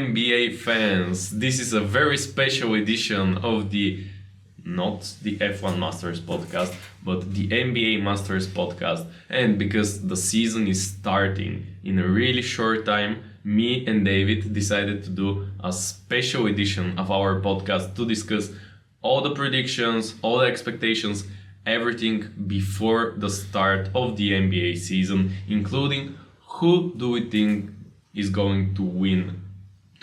NBA fans, this is a very special edition of not the F1 Masters podcast, but the NBA Masters podcast. And because the season is starting in a really short time, me and David decided to do a special edition of our podcast to discuss all the predictions, all the expectations, everything before the start of the NBA season, including who do we think is going to win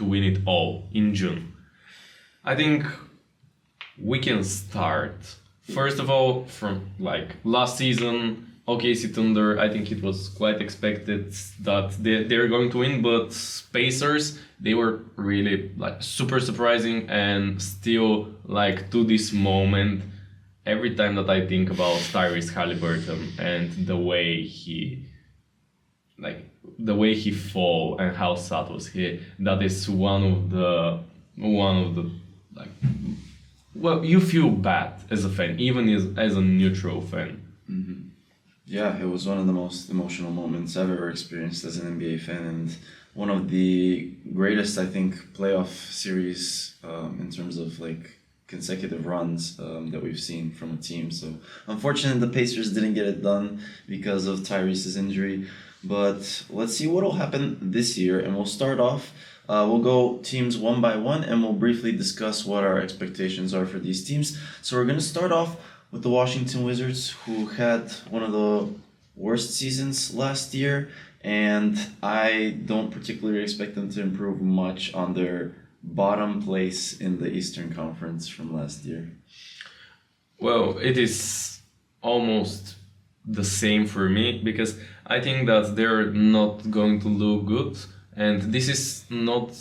it all in June. I think we can start first of all from last season. OKC Thunder, I think it was quite expected that they're going to win, but Pacers, they were really super surprising, and still to this moment, every time that I think about Tyrese Haliburton and the way he fall and how sad was he, that is one of the well, you feel bad as a fan, even as a neutral fan. Mm-hmm. Yeah, it was one of the most emotional moments I've ever experienced as an NBA fan, and one of the greatest, I think, playoff series in terms of consecutive runs that we've seen from a team. So unfortunately, the Pacers didn't get it done because of Tyrese's injury. But let's see what will happen this year, and we'll start off. We'll go teams one by one, and we'll briefly discuss what our expectations are for these teams. So we're going to start off with the Washington Wizards, who had one of the worst seasons last year, and I don't particularly expect them to improve much on their bottom place in the Eastern Conference from last year. Well, it is almost the same for me, because I think that they're not going to look good, and this is not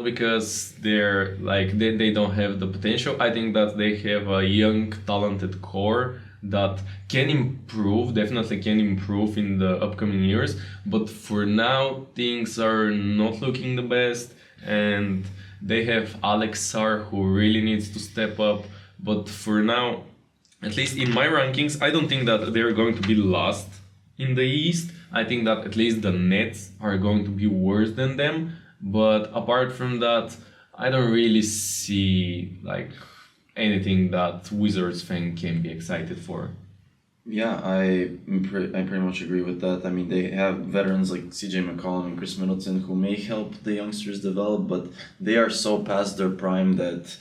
because they're they don't have the potential. I think that they have a young, talented core that definitely can improve in the upcoming years, but for now things are not looking the best, and they have Alex Sarr, who really needs to step up. But for now, at least in my rankings, I don't think that they're going to be last in the East. I think that at least the Nets are going to be worse than them. But apart from that, I don't really see anything that Wizards fan can be excited for. Yeah, I pretty much agree with that. I mean, they have veterans like CJ McCollum and Chris Middleton who may help the youngsters develop, but they are so past their prime that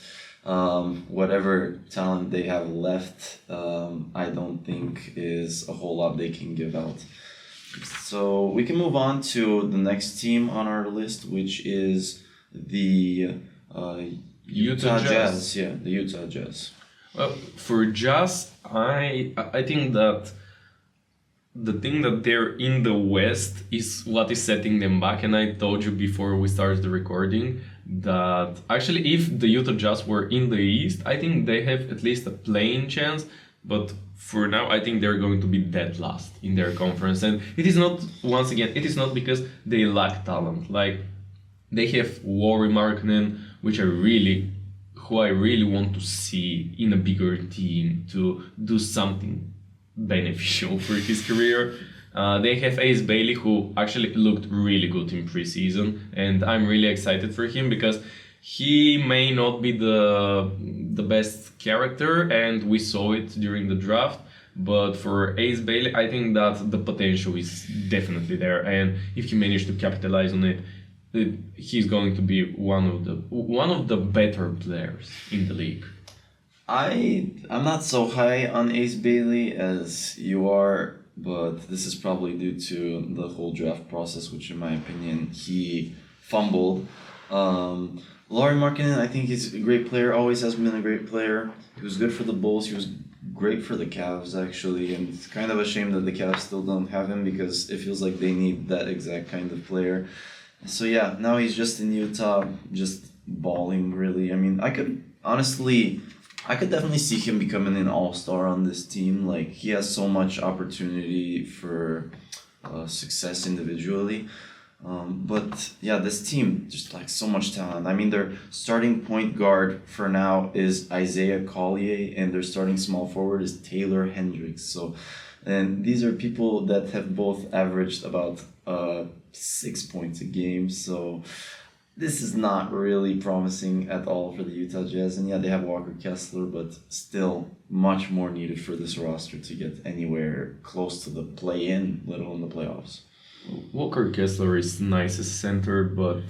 whatever talent they have left, I don't think is a whole lot they can give out. So we can move on to the next team on our list, which is the Utah Jazz. Yeah, the Utah Jazz. Well, for Jazz, I think that the thing that they're in the West is what is setting them back. And I told you before we started the recording that actually if the Utah Jazz were in the East, I think they have at least a playing chance. But for now, I think they're going to be dead last in their conference. And it is not because they lack talent. They have Lauri Markkanen, who I really want to see in a bigger team to do something beneficial for his career. They have Ace Bailey, who actually looked really good in preseason, and I'm really excited for him because he may not be the best character, and we saw it during the draft. But for Ace Bailey, I think that the potential is definitely there, and if he managed to capitalize on it, he's going to be one of the better players in the league. I'm not so high on Ace Bailey as you are, but this is probably due to the whole draft process, which in my opinion he fumbled. Lauri Markkanen, I think he's a great player, always has been a great player. He was good for the Bulls, he was great for the Cavs actually, and it's kind of a shame that the Cavs still don't have him because it feels like they need that exact kind of player. So yeah, now he's just in Utah, just balling really. I mean, I could definitely see him becoming an all-star on this team. He has so much opportunity for success individually. But yeah, this team just so much talent. I mean, their starting point guard for now is Isaiah Collier, and their starting small forward is Taylor Hendricks. So, and these are people that have both averaged about 6 points a game. So this is not really promising at all for the Utah Jazz. And yeah, they have Walker Kessler, but still much more needed for this roster to get anywhere close to the play-in, let alone the playoffs. Walker Kessler is nice as center, but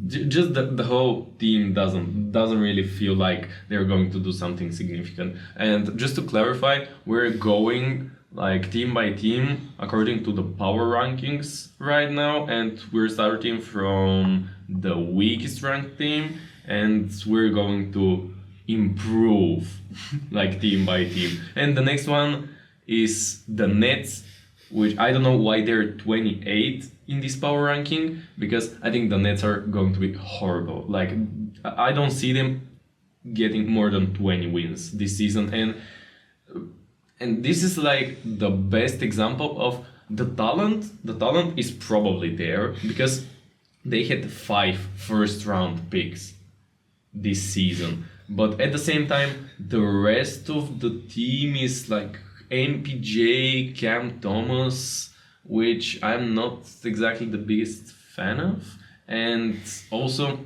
just the whole team doesn't really feel like they're going to do something significant. And just to clarify, we're going like team by team according to the power rankings right now, and we're starting from the weakest ranked team, and we're going to improve like team by team. And the next one is the Nets, which I don't know why they're 28 in this power ranking, because I think the Nets are going to be horrible. Like, I don't see them getting more than 20 wins this season, and this is like the best example of the talent. The talent is probably there because they had 5 first round picks this season, but at the same time the rest of the team is like MPJ, Cam Thomas, which I'm not exactly the biggest fan of, and also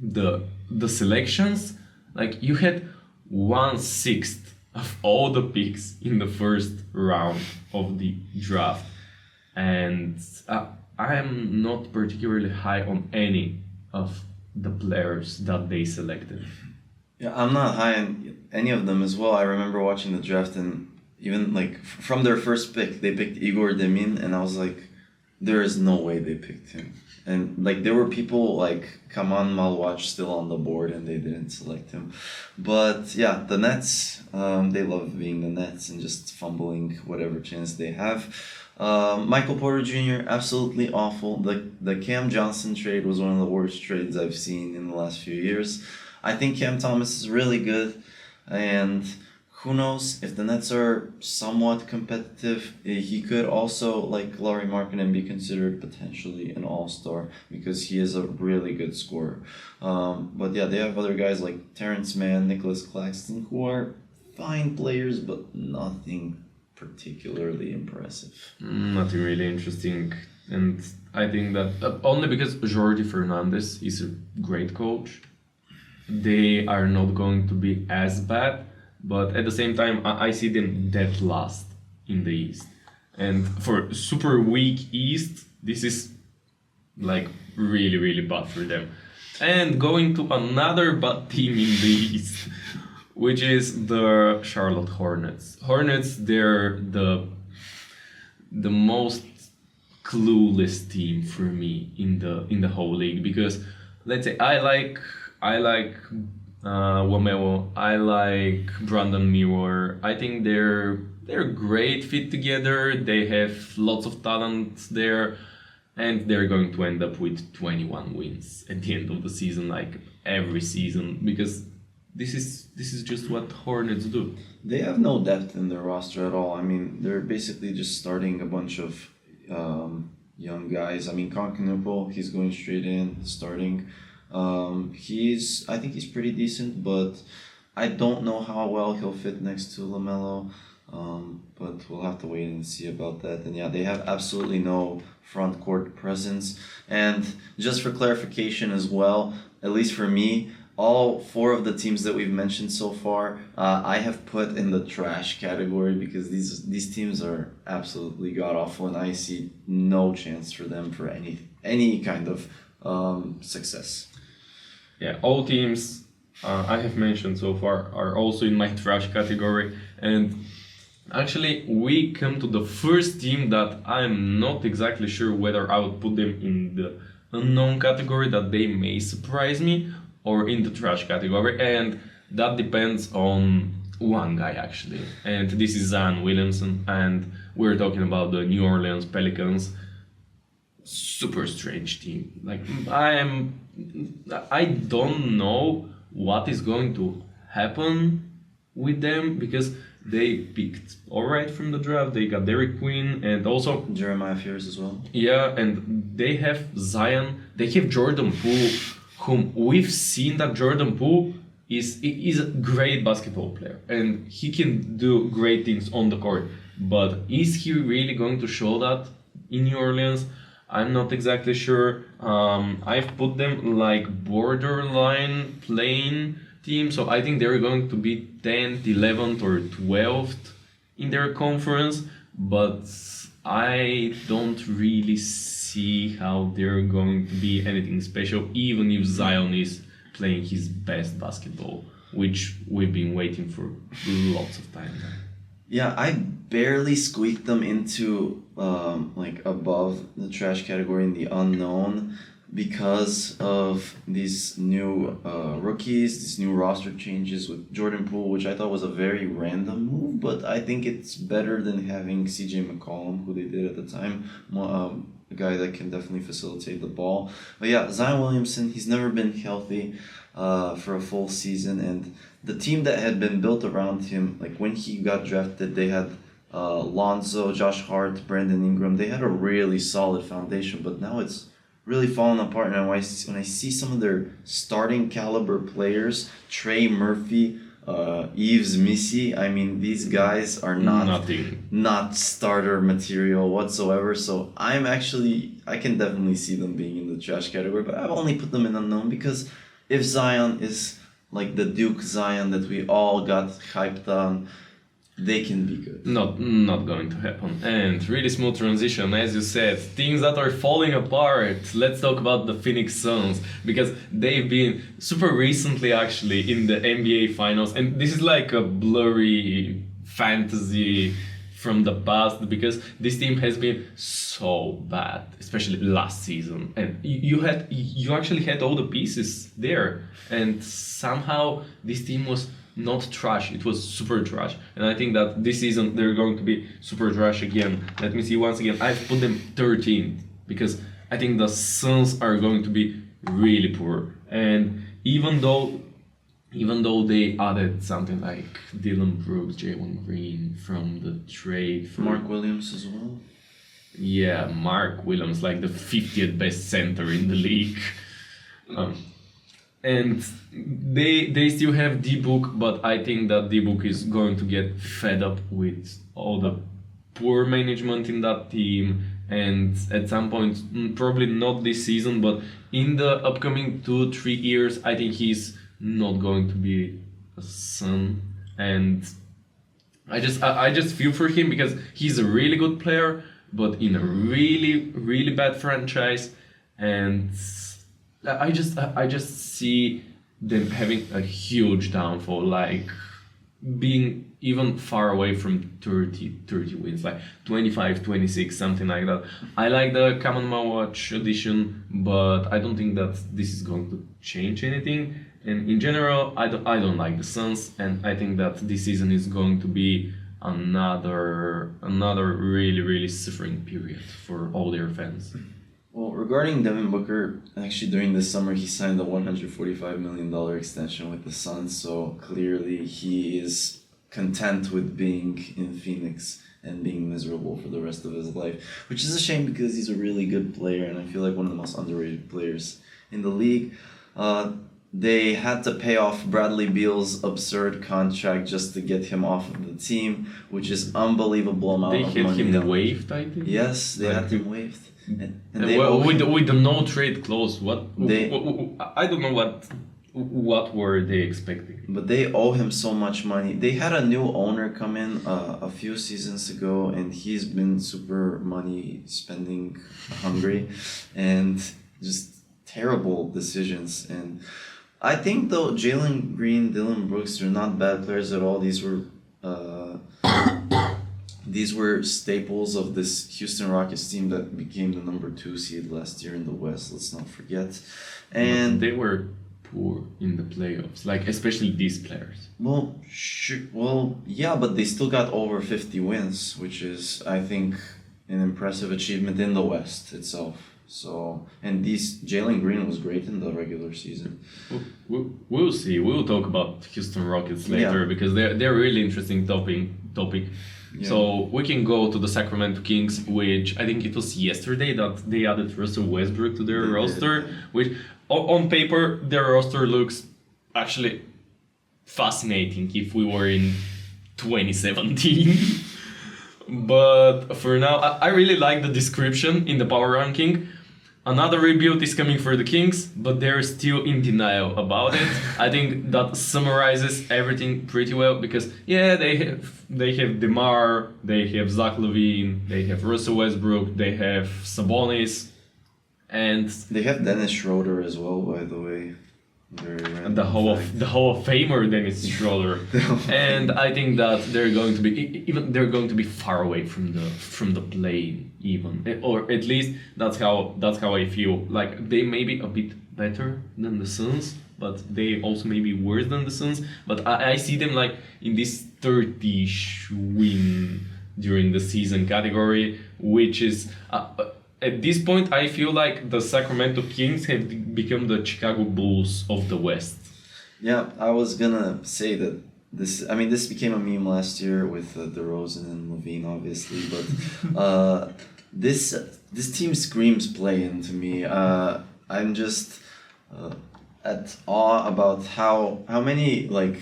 the selections. Like, you had 1/6 of all the picks in the first round of the draft, and I am not particularly high on any of the players that they selected. Yeah, I'm not high on any of them as well. I remember watching the draft, and even like from their first pick, they picked Igor Demin, and I was like, there is no way they picked him. And like, there were people like Kaman Malwatch still on the board, and they didn't select him. But yeah, the Nets, they love being the Nets and just fumbling whatever chance they have. Michael Porter Jr., absolutely awful. The Cam Johnson trade was one of the worst trades I've seen in the last few years. I think Cam Thomas is really good, and who knows, if the Nets are somewhat competitive, he could also, like Lauri Markkanen, be considered potentially an all-star because he is a really good scorer. But yeah, they have other guys like Terrence Mann, Nicholas Claxton, who are fine players, but nothing particularly impressive. Nothing really interesting, and I think that only because Jordi Fernandez is a great coach, they are not going to be as bad. But at the same time, I see them dead last in the East. And for super weak East, this is like really, really bad for them. And going to another bad team in the East, which is the Charlotte Hornets. Hornets, they're the most clueless team for me in the whole league, because let's say I like Wamelo, I like Brandon Miller. I think they're great fit together. They have lots of talent there, and they're going to end up with 21 wins at the end of the season, like every season, because this is just what Hornets do. They have no depth in their roster at all. I mean, they're basically just starting a bunch of young guys. I mean, Konkinupo, he's going straight in, starting. I think he's pretty decent, but I don't know how well he'll fit next to LaMelo. But we'll have to wait and see about that. And yeah, they have absolutely no front court presence. And just for clarification as well, at least for me, all 4 of the teams that we've mentioned so far, I have put in the trash category because these teams are absolutely god awful, and I see no chance for them for any kind of success. Yeah, all teams I have mentioned so far are also in my trash category, and actually we come to the first team that I'm not exactly sure whether I would put them in the unknown category, that they may surprise me, or in the trash category, and that depends on one guy actually, and this is Zion Williamson, and we're talking about the New Orleans Pelicans. Super strange team. Like, I don't know what is going to happen with them, because they picked alright from the draft. They got Derek Queen and also Jeremiah Fears as well. Yeah, and they have Zion. They have Jordan Poole, whom we've seen that Jordan Poole is a great basketball player and he can do great things on the court. But is he really going to show that in New Orleans? I'm not exactly sure. I've put them like borderline playing team, so I think they're going to be 10th, 11th, or 12th in their conference, but I don't really see how they're going to be anything special, even if Zion is playing his best basketball, which we've been waiting for lots of time now. Yeah, I barely squeaked them into like above the trash category in the unknown because of these new rookies, these new roster changes with Jordan Poole, which I thought was a very random move, but I think it's better than having CJ McCollum, who they did at the time, a guy that can definitely facilitate the ball. But yeah, Zion Williamson, he's never been healthy for a full season, and the team that had been built around him, like when he got drafted, they had Lonzo, Josh Hart, Brandon Ingram. They had a really solid foundation, but now it's really fallen apart. And when I see some of their starting caliber players, Trey Murphy, Yves Missy, I mean, these guys are not starter material whatsoever. So I can definitely see them being in the trash category, but I've only put them in unknown because if Zion is like the Duke Zion that we all got hyped on, they can be good. Not going to happen. And really smooth transition, as you said, things that are falling apart. Let's talk about the Phoenix Suns, because they've been super recently actually in the NBA Finals, and this is like a blurry fantasy from the past because this team has been so bad, especially last season. And you actually had all the pieces there, and somehow this team was not trash, it was super trash. And I think that this season they're going to be super trash again. Let me see once again. I've put them 13th because I think the Suns are going to be really poor. And even though they added something like Dylan Brooks, Jalen Green from the trade for Mark Williams as well. Yeah, Mark Williams, like the 50th best center in the league. And they still have D-Book, but I think that D-Book is going to get fed up with all the poor management in that team. And at some point, probably not this season, but in the upcoming 2-3 years, I think he's not going to be a Sun. And I just feel for him because he's a really good player, but in a really, really bad franchise. And I just see them having a huge downfall, like being even far away from 30 wins, like 25, 26, something like that. I like the Come On My Watch edition, but I don't think that this is going to change anything. And in general, I don't like the Suns, and I think that this season is going to be another really, really suffering period for all their fans. Well, regarding Devin Booker, actually during this summer he signed a $145 million extension with the Suns, so clearly he is content with being in Phoenix and being miserable for the rest of his life, which is a shame because he's a really good player and I feel like one of the most underrated players in the league. They had to pay off Bradley Beal's absurd contract just to get him off of the team, which is unbelievable amount They of had money. him waived, I think. Yes, they had him waived. And they Well, owe him- with the no trade clause, They- I don't know what were they expecting. But they owe him so much money. They had a new owner come in a few seasons ago, and he's been super money spending hungry, and just terrible decisions. And I think though Jalen Green, Dylan Brooks are not bad players at all. These were staples of this Houston Rockets team that became the number 2 seed last year in the West. Let's not forget. And They were poor in the playoffs, like especially these players. yeah, but they still got over 50 wins, which is, I think, an impressive achievement in the West itself. So, and Jalen Green was great in the regular season. We'll see. We'll talk about Houston Rockets later because they're really interesting topic. Yeah. So we can go to the Sacramento Kings, which I think it was yesterday that they added Russell Westbrook to their roster, which on paper their roster looks actually fascinating if we were in 2017. But for now, I really like the description in the power ranking. Another rebuild is coming for the Kings, but they're still in denial about it. I think that summarizes everything pretty well because yeah, they have DeMar, they have Zach LaVine, they have Russell Westbrook, they have Sabonis, and They have Dennis Schroeder as well, by the way. Very random the fact. Hall of Famer Dennis Schroeder. And I think that they're going to be far away from the play even, or at least that's how I feel. Like they may be a bit better than the Suns, but they also may be worse than the Suns. But I see them like in this 30-ish win during the season category, which is. At this point, I feel like the Sacramento Kings have become the Chicago Bulls of the West. Yeah, I was gonna say that this became a meme last year with DeRozan and Levine, obviously, but this team screams play-in to me. I'm just at awe about how many like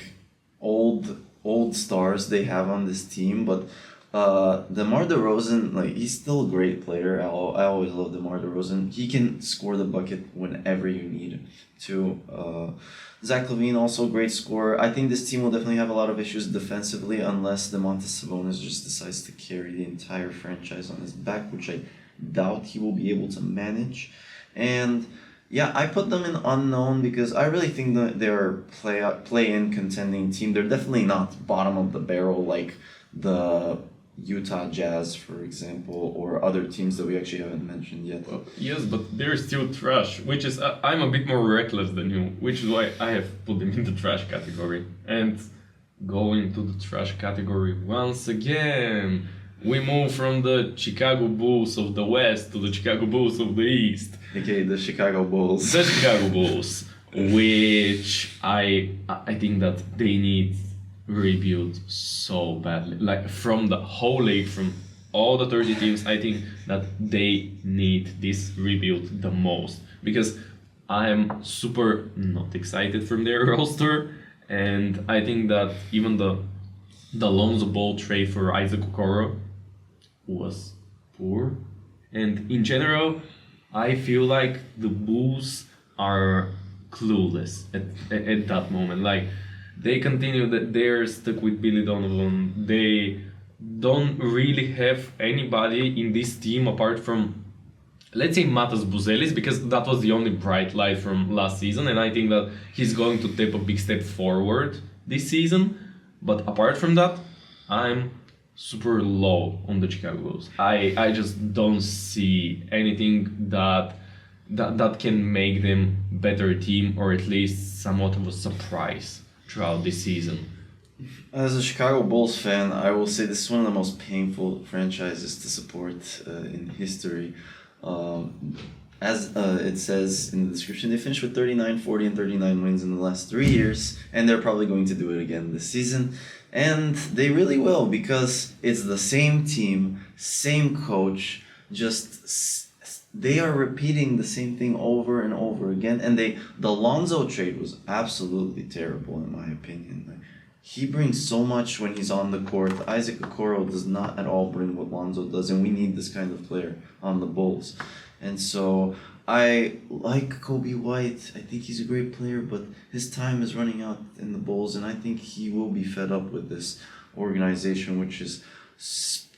old stars they have on this team, but DeMar DeRozan, like he's still a great player. I always love DeMar DeRozan. He can score the bucket whenever you need him to. Zach LaVine also a great scorer. I think this team will definitely have a lot of issues defensively unless Domantas Sabonis just decides to carry the entire franchise on his back, which I doubt he will be able to manage. And yeah, I put them in unknown because I really think that they're play-in contending team. They're definitely not bottom of the barrel like the Utah Jazz, for example, or other teams that we actually haven't mentioned yet. Well, yes, but they're still trash, which is I'm a bit more reckless than you, which is why I have put them in the trash category. And going to the trash category once again, we move from the Chicago Bulls of the West to the Chicago Bulls of the East. Okay, the Chicago Bulls. The Chicago Bulls, which I think that they need rebuild so badly. Like from the whole league, from all the 30 teams, I think that they need this rebuild the most because I am super not excited from their roster, and I think that even the Lonzo Ball trade for Isaac Okoro was poor, and in general, I feel like the Bulls are clueless at that moment. Like they continue that they're stuck with Billy Donovan. They don't really have anybody in this team apart from, let's say, Matas Buzelis, because that was the only bright light from last season, and I think that he's going to take a big step forward this season. But apart from that, I'm super low on the Chicago Bulls. I just don't see anything that can make them better team, or at least somewhat of a surprise throughout this season. As a Chicago Bulls fan, I will say this is one of the most painful franchises to support in history. As it says in the description, they finished with 39, 40, and 39 wins in the last 3 years, and they're probably going to do it again this season. And they really will, because it's the same team, same coach, they are repeating the same thing over and over again. And the Lonzo trade was absolutely terrible in my opinion. He brings so much when he's on the court. Isaac Okoro does not at all bring what Lonzo does, and we need this kind of player on the Bulls. And so I like Kobe White. I think he's a great player, but his time is running out in the Bulls, and I think he will be fed up with this organization, which is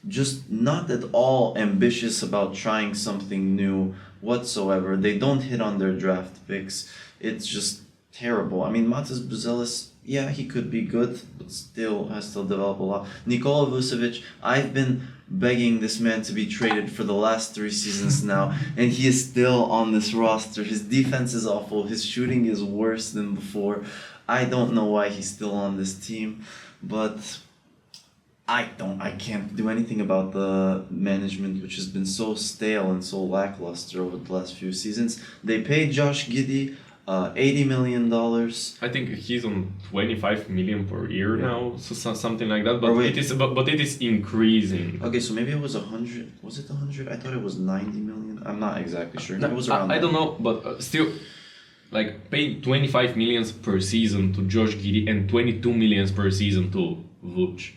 just not at all ambitious about trying something new whatsoever. They don't hit on their draft picks. It's just terrible. I mean, Matas Buzelis, yeah, he could be good, but still has to develop a lot. Nikola Vucevic, I've been begging this man to be traded for the last 3 seasons now, and he is still on this roster. His defense is awful. His shooting is worse than before. I don't know why he's still on this team, but I can't do anything about the management, which has been so stale and so lackluster over the last few seasons. They paid Josh Giddey $80 million. I think he's on 25 million per year now, so something like that. But it is increasing. Okay, so maybe it was 100. Was it 100? I thought it was 90 million. I'm not exactly sure. It was around. I don't know, but still, like pay 25 millions per season to Josh Giddey and 22 millions per season to Vooch.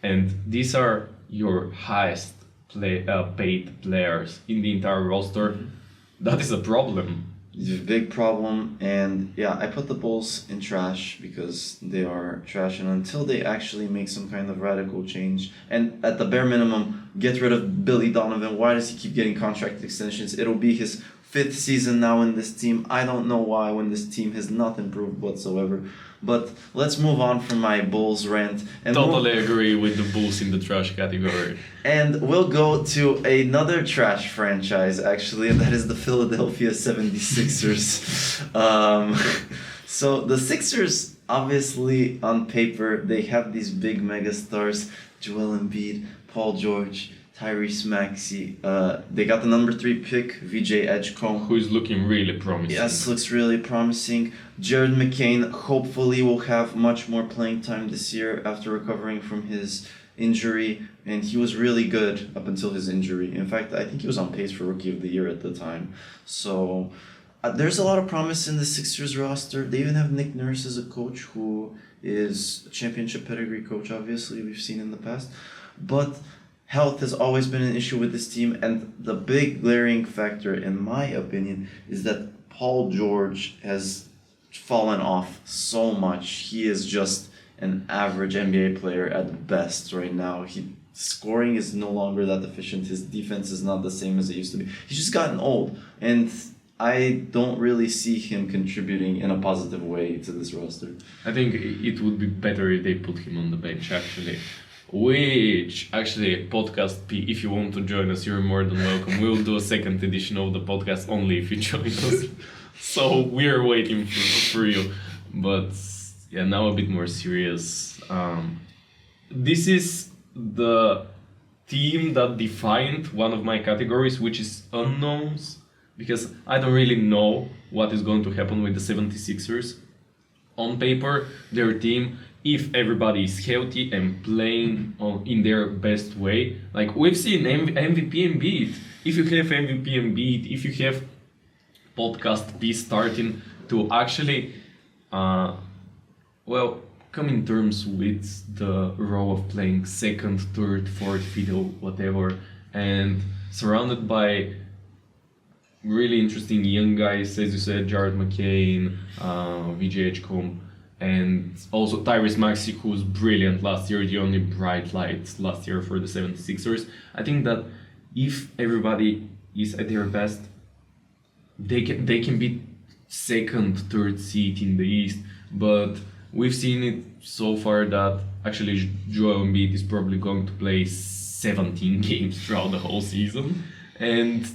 and these are your highest paid players in the entire roster. That is a problem. It's a big problem, and yeah, I put the Bulls in trash because they are trash, and until they actually make some kind of radical change, and at the bare minimum, get rid of Billy Donovan. Why does he keep getting contract extensions? It'll be his 5th season now in this team. I don't know why when this team has not improved whatsoever. But let's move on from my Bulls rant. And Totally agree with the Bulls in the trash category. And we'll go to another trash franchise, actually, and that is the Philadelphia 76ers. So the Sixers, obviously, on paper, they have these big mega stars, Joel Embiid, Paul George, Tyrese Maxey. They got the number 3 pick, VJ Edgecombe. Who is looking really promising. Yes, looks really promising. Jared McCain hopefully will have much more playing time this year after recovering from his injury, and he was really good up until his injury. In fact, I think he was on pace for Rookie of the Year at the time. So there's a lot of promise in the Sixers roster. They even have Nick Nurse as a coach, who is a championship pedigree coach, obviously, we've seen in the past. But health has always been an issue with this team, and the big glaring factor, in my opinion, is that Paul George has fallen off so much. He is just an average NBA player at best right now. Scoring is no longer that efficient. His defense is not the same as it used to be. He's just gotten old, and I don't really see him contributing in a positive way to this roster. I think it would be better if they put him on the bench, actually. Which, actually, Podcast P, if you want to join us, you're more than welcome. We'll do a second edition of the podcast only if you join us. So we're waiting for you. But yeah, now a bit more serious. This is the team that defined one of my categories, which is unknowns, because I don't really know what is going to happen with the 76ers. On paper, their team, if everybody is healthy and playing in their best way, like we've seen MVP Embiid. If you have MVP Embiid, if you have Podcast P starting to actually, come in terms with the role of playing second, third, fourth fiddle, whatever, and surrounded by really interesting young guys, as you said, Jared McCain, VJ Edgecombe, and also Tyrese Maxey, who was brilliant last year, the only bright light last year for the 76ers. I think that if everybody is at their best, they can be second, third seed in the East, but we've seen it so far that actually Joel Embiid is probably going to play 17 games throughout the whole season, and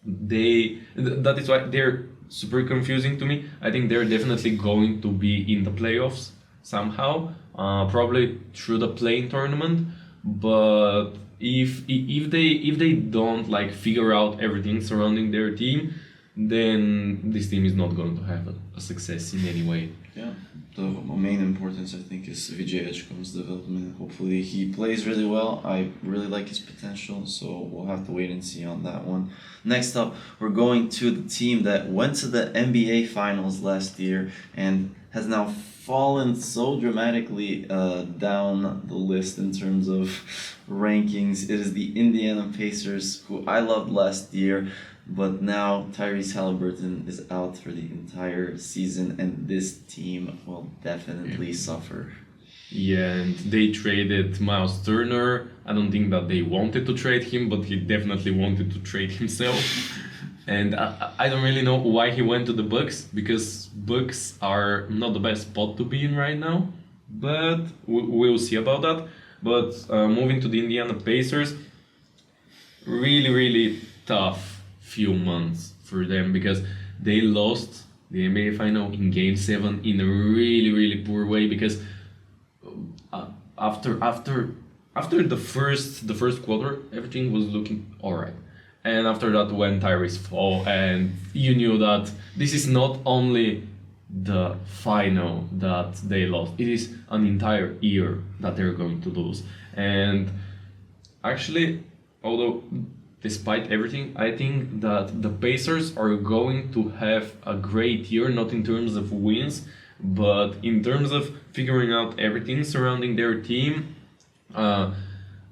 that is why they're super confusing to me. I think they're definitely going to be in the playoffs somehow, probably through the play-in tournament. But if they don't like figure out everything surrounding their team, then this team is not going to have a success in any way. Yeah, the main importance, I think, is VJ Edgecombe's development. Hopefully he plays really well. I really like his potential, so we'll have to wait and see on that one. Next up, we're going to the team that went to the NBA Finals last year and has now fallen so dramatically down the list in terms of rankings. It is the Indiana Pacers, who I loved last year. But now Tyrese Halliburton is out for the entire season, and this team will definitely suffer. Yeah, and they traded Miles Turner. I don't think that they wanted to trade him, but he definitely wanted to trade himself. And I don't really know why he went to the Bucks, because Bucks are not the best spot to be in right now. But we'll see about that. But moving to the Indiana Pacers, really, really tough few months for them, because they lost the NBA final in Game 7 in a really, really poor way, because after the first quarter, everything was looking alright. And after that, when Tyrese fell, and you knew that this is not only the final that they lost, it is an entire year that they're going to lose. And actually, although despite everything, I think that the Pacers are going to have a great year, not in terms of wins, but in terms of figuring out everything surrounding their team. uh,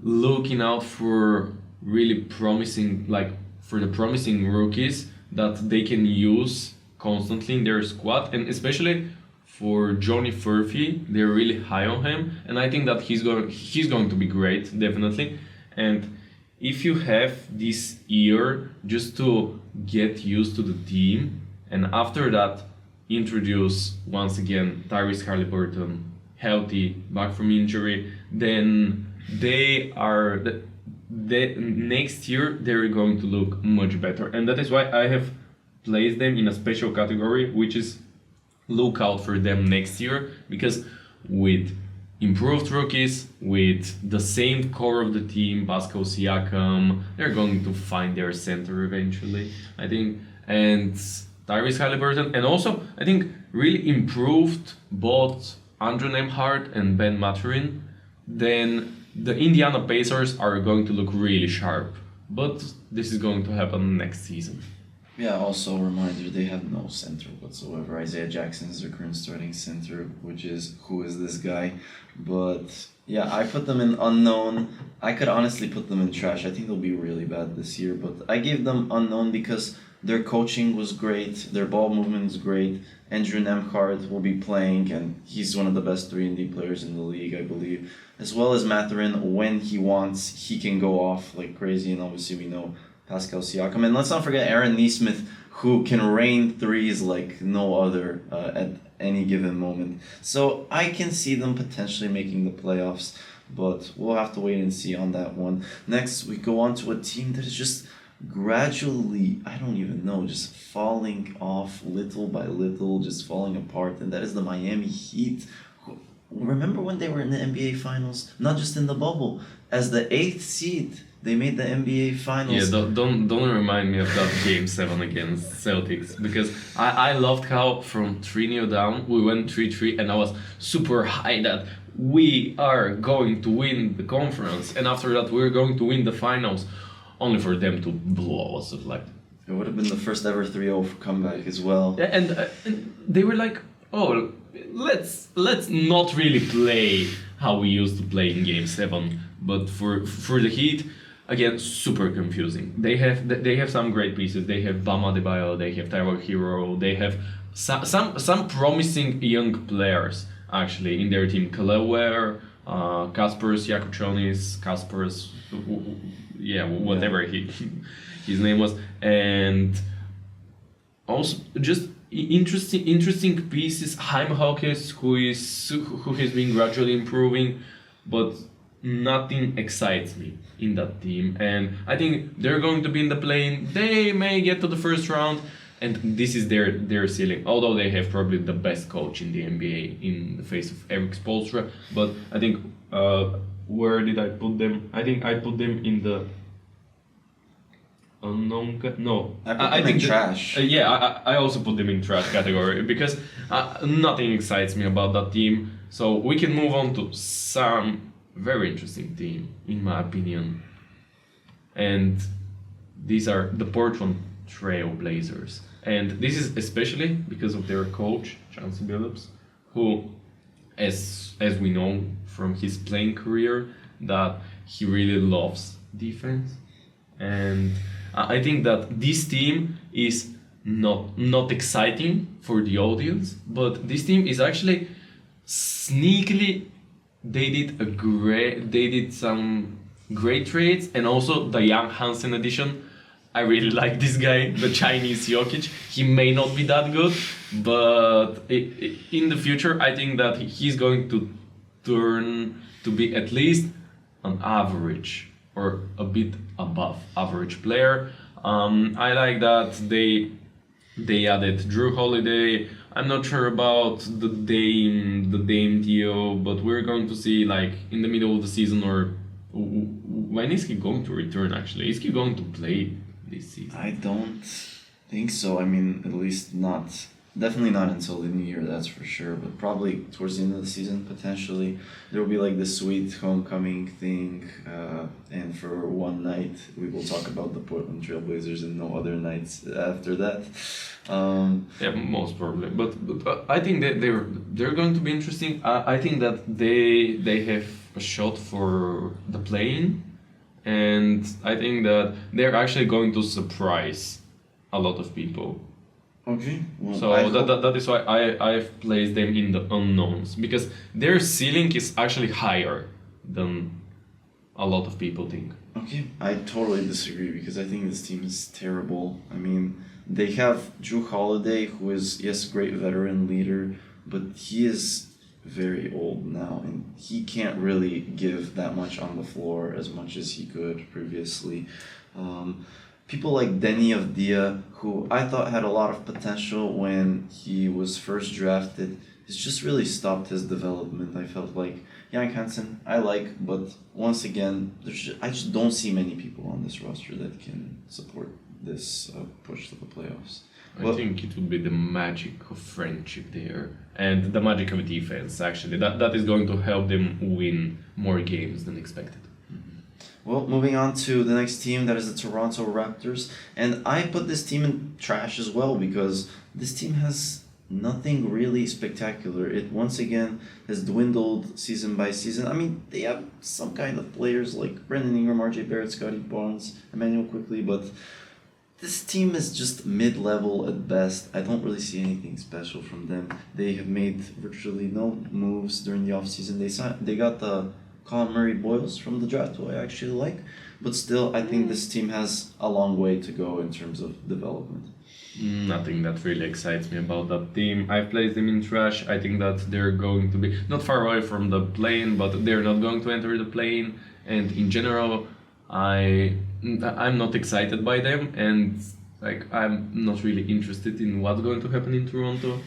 looking out for really promising, like for the promising rookies that they can use constantly in their squad, and especially for Johnny Furphy, they're really high on him, and I think that he's going to be great, definitely. And if you have this year just to get used to the team, and after that introduce once again Tyrese Halliburton healthy back from injury, then the next year they're going to look much better, and that is why I have placed them in a special category, which is look out for them next year, because with improved rookies, with the same core of the team, Pascal Siakam, they're going to find their center eventually, I think, and Tyrese Halliburton, and also I think really improved both Andrew Nembhard and Ben Mathurin, then the Indiana Pacers are going to look really sharp. But this is going to happen next season. Yeah, also a reminder, they have no center whatsoever. Isaiah Jackson is their current starting center, which is, who is this guy? But yeah, I put them in unknown. I could honestly put them in trash. I think they'll be really bad this year, but I gave them unknown because their coaching was great, their ball movement is great. Andrew Nembhard will be playing, and he's one of the best 3-and-D players in the league, I believe. As well as Mathurin, when he wants, he can go off like crazy, and obviously we know Pascal Siakam. And let's not forget Aaron Nesmith, who can rain threes like no other at any given moment. So I can see them potentially making the playoffs, but we'll have to wait and see on that one. Next, we go on to a team that is just gradually, I don't even know, just falling off little by little, just falling apart, and that is the Miami Heat. Remember when they were in the NBA Finals? Not just in the bubble. As the 8th seed, they made the NBA Finals. Yeah, don't remind me of that Game 7 against Celtics, because I loved how from 3-0 down we went 3-3, and I was super high that we are going to win the conference, and after that we're going to win the finals, only for them to blow us. Like, it would have been the first ever 3-0 comeback as well. yeah, and they were like, oh, let's not really play how we used to play in Game 7. But for the Heat, again, super confusing. They have some great pieces. They have Bam Adebayo, they have Tyler Hero, they have some promising young players actually in their team. Kelly Ware, Kaspers Yakuchonis, Kaspers, whatever his name was, and also just interesting pieces. Haim Hawkes, who has been gradually improving, but nothing excites me in that team, and I think they're going to be in the play-in. They may get to the first round, and this is their ceiling. Although they have probably the best coach in the NBA in the face of Eric Spoelstra, but I think where did I put them? I think I put them in the unknown. No, I think trash. I also put them in trash category because nothing excites me about that team. So we can move on to some very interesting team, in my opinion, and these are the Portland Trail Blazers. And this is especially because of their coach, Chauncey Billups, who, as we know from his playing career, that he really loves defense. And I think that this team is not exciting for the audience, but this team is actually sneakily, they did some great trades, and also the Young Hansen edition. I really like this guy, the Chinese Jokic. He may not be that good, but in the future, I think that he's going to turn to be at least an average or a bit above average player. I like that they added Drew Holiday. I'm not sure about the Dame deal, but we're going to see like in the middle of the season, or when is he going to return actually? Is he going to play this season? I don't think so. I mean, at least not. Definitely not until the new year, that's for sure. But probably towards the end of the season, potentially. There will be like the sweet homecoming thing. And for one night, we will talk about the Portland Trail Blazers and no other nights after that. Yeah, most probably. But I think that they're going to be interesting. I think that they have a shot for the play-in, and I think that they're actually going to surprise a lot of people. Okay. Well, So that is why I've placed them in the unknowns, because their ceiling is actually higher than a lot of people think. Okay, I totally disagree because I think this team is terrible. I mean, they have Drew Holiday, who is, yes, great veteran leader, but he is very old now and he can't really give that much on the floor as much as he could previously. People like Denny Avdia, who I thought had a lot of potential when he was first drafted, has just really stopped his development. I felt like Jan Hansen, I like, but once again, I just don't see many people on this roster that can support this push to the playoffs. I think it would be the magic of friendship there and the magic of defense, actually. That is going to help them win more games than expected. Well, moving on to the next team, that is the Toronto Raptors. And I put this team in trash as well because this team has nothing really spectacular. It once again has dwindled season by season. I mean, they have some kind of players like Brandon Ingram, RJ Barrett, Scotty Barnes, Emmanuel Quickly, but this team is just mid-level at best. I don't really see anything special from them. They have made virtually no moves during the offseason. They got the Colin Murray Boyles from the draft, who I actually like. But still, I think this team has a long way to go in terms of development. Nothing that really excites me about that team. I've placed them in trash. I think that they're going to be not far away from the plane, but they're not going to enter the plane. And in general, I'm not excited by them, and like I'm not really interested in what's going to happen in Toronto.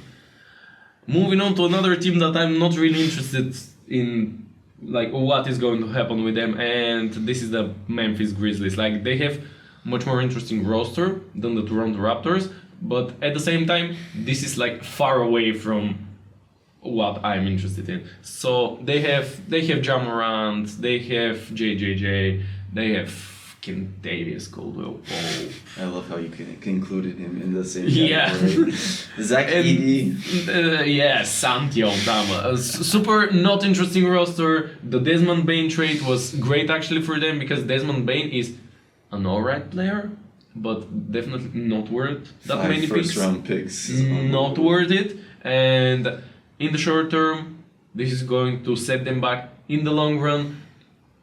Moving on to another team that I'm not really interested in, like what is going to happen with them, and this is the Memphis Grizzlies. Like they have much more interesting roster than the Toronto Raptors, but at the same time, this is like far away from what I'm interested in. So they have Ja Morant, they have JJJ, they have Kentavious Caldwell Pope. I love how you included him in the same Yeah. category. Zach Edey. Yeah, Santi Aldama. Super not interesting roster. The Desmond Bain trade was great actually for them because Desmond Bain is an alright player, but definitely not worth that many picks. First-round picks. Not worth it. And in the short term, this is going to set them back. In the long run,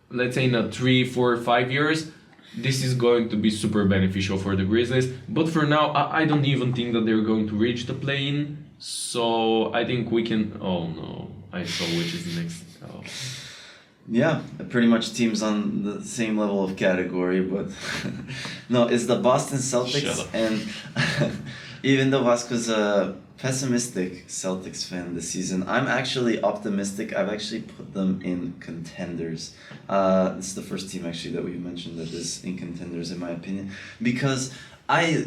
let's say in 3, 4, 5 years, this is going to be super beneficial for the Grizzlies. But for now, I don't even think that they're going to reach the play-in. So I think we can... Oh no, I saw which is next. Oh. Yeah, pretty much teams on the same level of category, but no, it's the Boston Celtics. Shut up. And even though Vasco's a pessimistic Celtics fan this season, I'm actually optimistic. I've actually put them in contenders. This is the first team actually that we've mentioned that is in contenders in my opinion, because I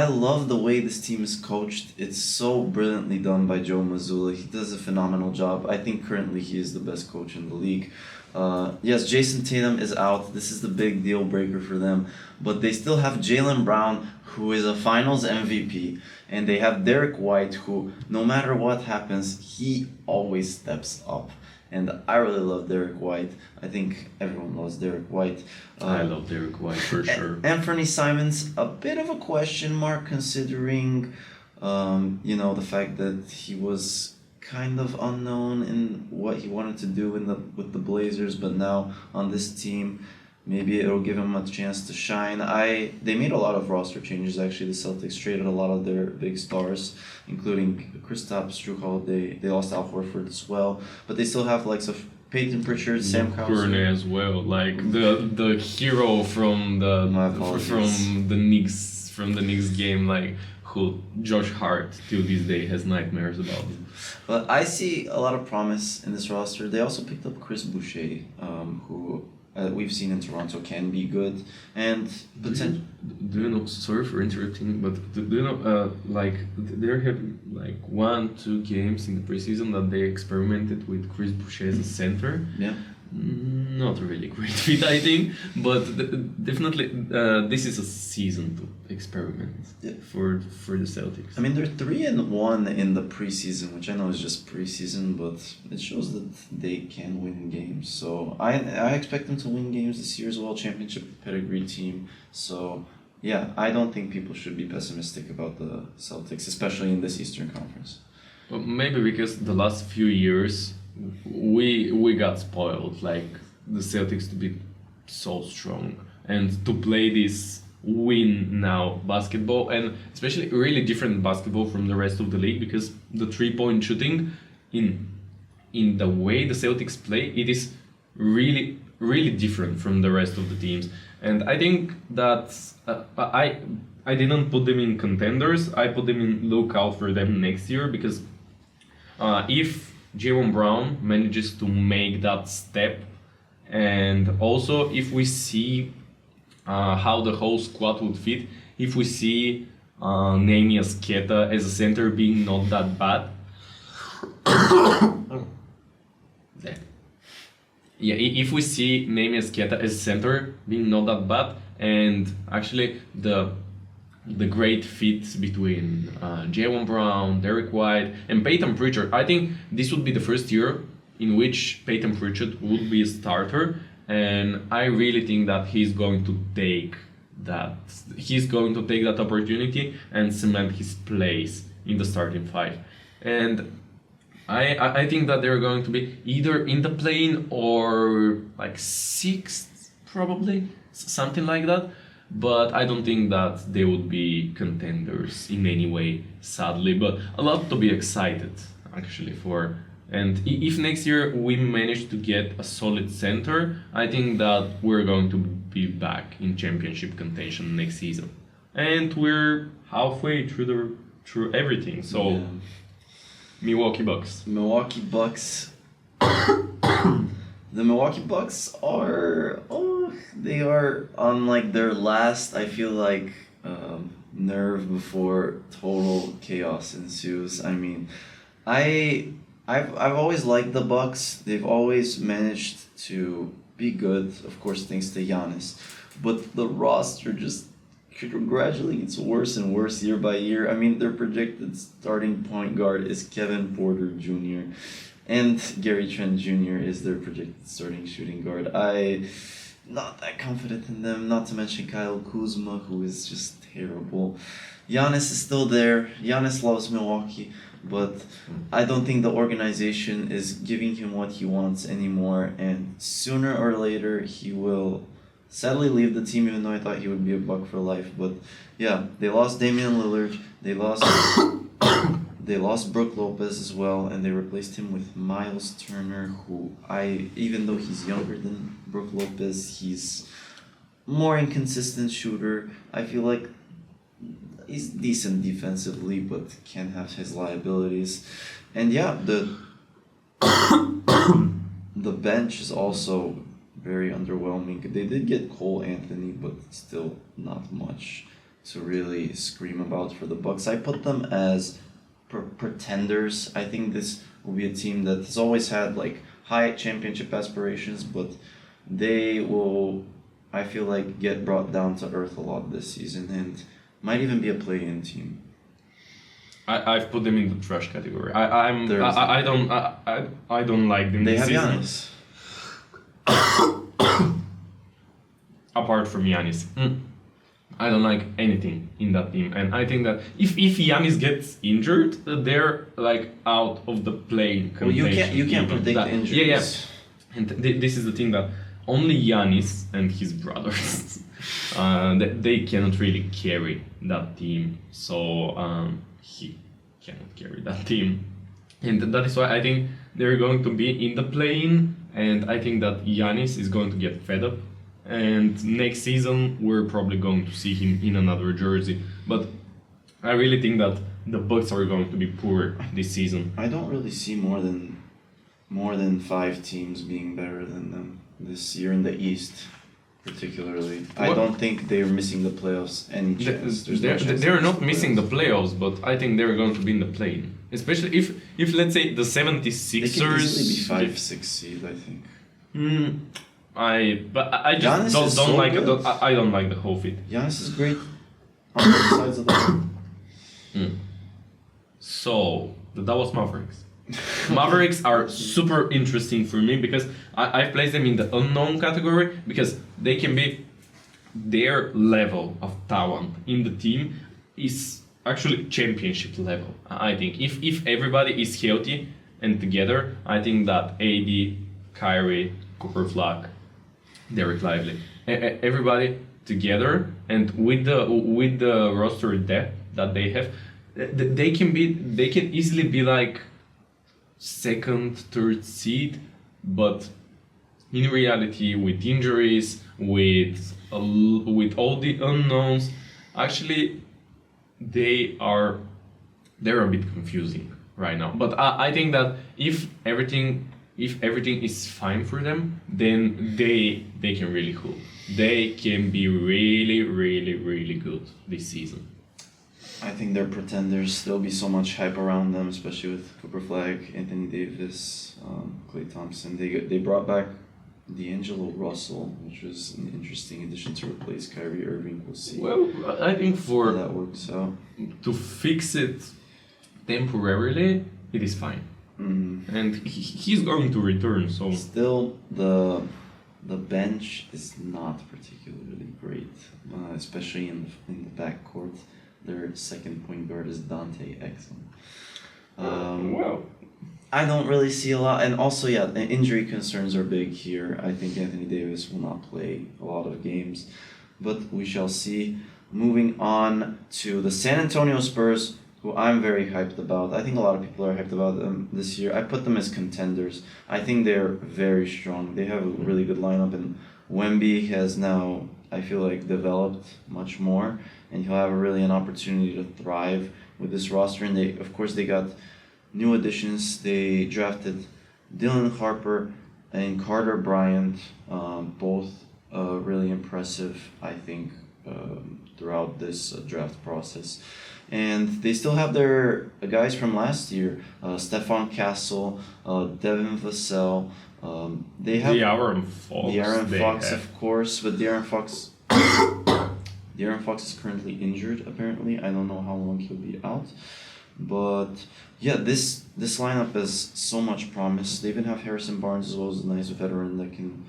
love the way this team is coached. It's so brilliantly done by Joe Mazzulla. He does a phenomenal job. I think currently he is the best coach in the league. Yes, Jason Tatum is out. This is the big deal breaker for them. But they still have Jaylen Brown, who is a finals MVP. And they have Derek White, who, no matter what happens, he always steps up. And I really love Derek White. I think everyone loves Derek White. I love Derek White for sure. Anthony Simons, a bit of a question mark considering, the fact that he was kind of unknown in what he wanted to do with the Blazers, but now on this team, maybe it'll give him a chance to shine. They made a lot of roster changes actually. The Celtics traded a lot of their big stars, including Kristaps, Drew Holiday. They lost Al Horford as well, but they still have likes of Peyton Pritchard, Sam Gurney Cowser as well, like the hero from the Knicks game, like who Josh Hart till this day has nightmares about him. But I see a lot of promise in this roster. They also picked up Chris Boucher, who we've seen in Toronto can be good and potential. Do you know? Sorry for interrupting, but do you know? Like they're having like 1-2 games in the preseason that they experimented with Chris Boucher as a center. Yeah. Not really great fit, I think, but definitely this is a season to experiment Yeah. for the Celtics. I mean, they're 3-1 in the preseason, which I know is just preseason, but it shows that they can win games. So I expect them to win games this year as well. Championship pedigree team. So yeah, I don't think people should be pessimistic about the Celtics, especially in this Eastern Conference. Well, maybe because the last few years we got spoiled, like the Celtics to be so strong and to play this win now basketball, and especially really different basketball from the rest of the league, because the 3-point shooting in the way the Celtics play, it is really different from the rest of the teams. And I think that I didn't put them in contenders. I put them in lookout for them next year, because if Jaylen Brown manages to make that step, and also if we see how the whole squad would fit, if we see Neemias Queta as a center being not that bad. Yeah, if we see Neemias Queta as center being not that bad, and actually the great fit between Jaylen Brown, Derek White, and Peyton Pritchard, I think this would be the first year in which Peyton Pritchard would be a starter, and I really think that he's going to take that opportunity and cement his place in the starting five. And I think that they're going to be either in the play-in or like sixth, probably something like that. But I don't think that they would be contenders in any way, sadly. But a lot to be excited actually for. And if next year we manage to get a solid center, I think that we're going to be back in championship contention next season. And we're halfway through everything. So Yeah. Milwaukee Bucks. Milwaukee Bucks. The Milwaukee Bucks they are on like their last, I feel like, nerve before total chaos ensues. I mean, I've always liked the Bucks. They've always managed to be good, of course, thanks to Giannis. But the roster just gradually gets worse and worse year by year. I mean, their projected starting point guard is Kevin Porter Jr. and Gary Trent Jr. is their projected starting shooting guard. Not that confident in them, not to mention Kyle Kuzma, who is just terrible. Giannis is still there. Giannis loves Milwaukee, but I don't think the organization is giving him what he wants anymore, and sooner or later he will sadly leave the team, even though I thought he would be a Buck for life. But yeah, they lost Damian Lillard, they lost Brook Lopez as well, and they replaced him with Miles Turner, who even though he's younger than Brook Lopez, he's more inconsistent shooter. I feel like he's decent defensively, but can have his liabilities. And yeah, the bench is also very underwhelming. They did get Cole Anthony, but still not much to really scream about for the Bucks. I put them as pretenders. I think this will be a team that has always had like high championship aspirations, but they will, I feel like, get brought down to earth a lot this season and might even be a play-in team. I've put them in the trash category. I don't like them. They this have season. Giannis. Apart from Giannis. I don't like anything in that team, and I think that if Giannis gets injured, they're like out of the play. Well, you can't predict injuries. Yeah. And this is the thing, that only Giannis and his brothers, they cannot really carry that team. So he cannot carry that team, and that is why I think they're going to be in the play-in, and I think that Giannis is going to get fed up. And next season we're probably going to see him in another jersey. But I really think that the Bucks are going to be poor this season. I don't really see more than 5 teams being better than them this year in the East, particularly. I don't think they're missing the playoffs any chance. They're not missing the playoffs, but I think they're going to be in the play-in. Especially if let's say the 76ers... They can easily be 5-6 seed, I think. Mm, I just Giannis don't, is don't so like good. I don't like the whole fit. Giannis is great on both sides of the ball. So the Dallas Mavericks. Mavericks are super interesting for me because I place them in the unknown category because they can be their level of talent in the team is actually championship level. I think if everybody is healthy and together, I think that AD, Kyrie, Cooper Flag, Derek Lively, everybody together and with the roster depth that they have, they can easily be like second, third seed, but in reality, with injuries, with all the unknowns, actually, they are they're a bit confusing right now. But I think that if everything is fine for them, then they can really cool. They can be really, really, really good this season. I think they're pretenders. There'll be so much hype around them, especially with Cooper Flag, Anthony Davis, Klay Thompson. They brought back D'Angelo Russell, which was an interesting addition to replace Kyrie Irving. We'll see Well, I think how for that works out. to fix it temporarily, it is fine, and he's going to return. So Still, the bench is not particularly great, especially in the backcourt. Their second point guard is Dante Exum. well, I don't really see a lot, and also the injury concerns are big here. I think Anthony Davis will not play a lot of games, but we shall see. Moving on to the San Antonio Spurs, who I'm very hyped about. I think a lot of people are hyped about them this year. I put them as contenders. I think they're very strong. They have a really good lineup, and Wemby has now, I feel like, developed much more, and he'll have really an opportunity to thrive with this roster. And they got new additions. They drafted Dylan Harper and Carter Bryant, both really impressive, I think, throughout this draft process. And they still have their guys from last year, Stephon Castle, Devin Vassell. They have De'Aaron Fox. De'Aaron they Fox, have. of course, but De'Aaron Fox is currently injured. Apparently, I don't know how long he'll be out. But yeah, this lineup has so much promise. They even have Harrison Barnes as well as a nice veteran that can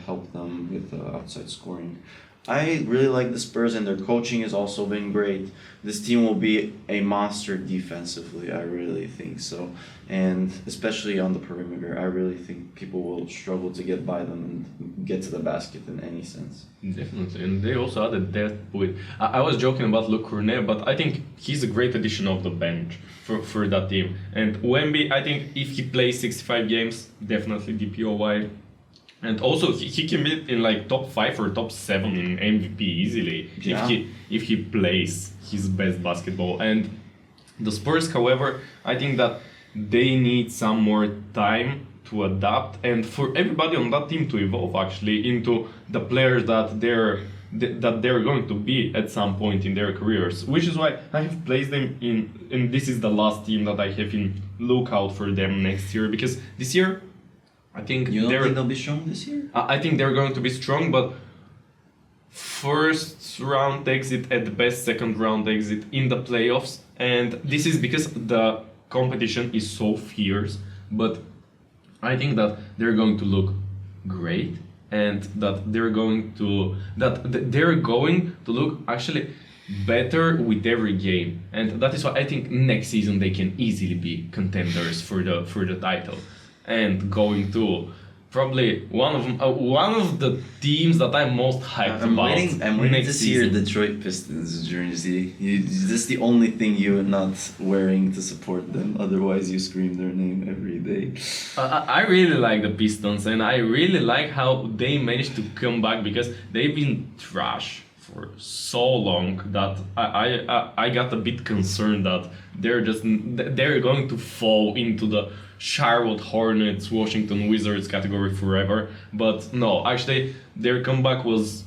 help them with outside scoring. I really like the Spurs, and their coaching has also been great. This team will be a monster defensively, I really think so. And especially on the perimeter, I really think people will struggle to get by them and get to the basket in any sense. Definitely, and they also added depth with. I was joking about Luke Cornet, but I think he's a great addition of the bench for that team. And Wemby, I think if he plays 65 games, definitely DPOY. And also he can be in like top 5 or top 7 in MVP easily Yeah. if he plays his best basketball. And the Spurs, however, I think that they need some more time to adapt and for everybody on that team to evolve actually into the players that they're going to be at some point in their careers, which is why I have placed them in, and this is the last team that I have in lookout for them next year, because this year I think You don't they're think they'll be strong this year? I think they're going to be strong, but first round exit at the best, second round exit in the playoffs, and this is because the competition is so fierce. But I think that they're going to look great, and that they're going to look actually better with every game, and that is why I think next season they can easily be contenders for the title. And going to probably one of the teams that I'm most hyped I'm about. waiting next to see your season. Detroit Pistons jersey. This is the only thing you're not wearing to support them. Otherwise, you scream their name every day. I really like the Pistons, and I really like how they managed to come back, because they've been trash for so long that I got a bit concerned that they're going to fall into the Charlotte Hornets, Washington Wizards category forever. But no, actually their comeback was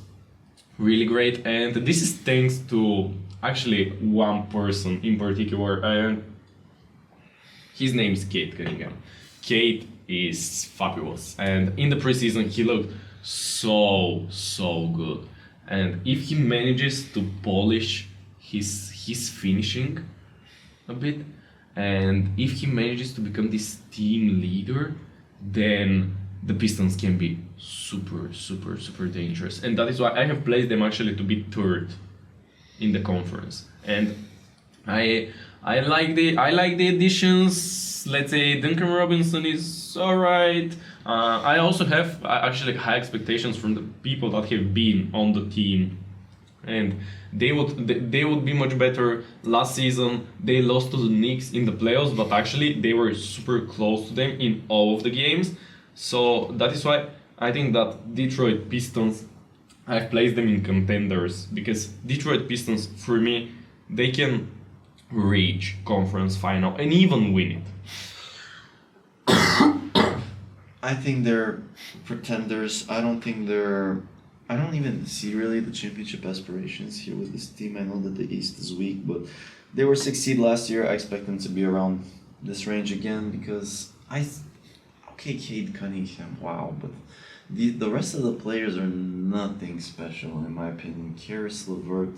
really great, and this is thanks to actually one person in particular, and his name is Kate Cunningham. Kate is fabulous. And in the preseason, he looked so good. And if he manages to polish his finishing a bit, and if he manages to become this team leader, then the Pistons can be super dangerous. And that is why I have placed them actually to be third in the conference. And I like the additions. Let's say Duncan Robinson is alright. I also have actually high expectations from the people that have been on the team, and they would be much better. Last season they lost to the Knicks in the playoffs, but actually they were super close to them in all of the games. So that is why I think that Detroit Pistons, I've placed them in contenders, because Detroit Pistons, for me, they can reach conference final and even win it. I think they're pretenders. I don't think they're. I don't even see really the championship aspirations here with this team. I know that the East is weak, but they were 6th seed last year. I expect them to be around this range again because okay, Cade Cunningham, wow, but the rest of the players are nothing special in my opinion. Karis LeVert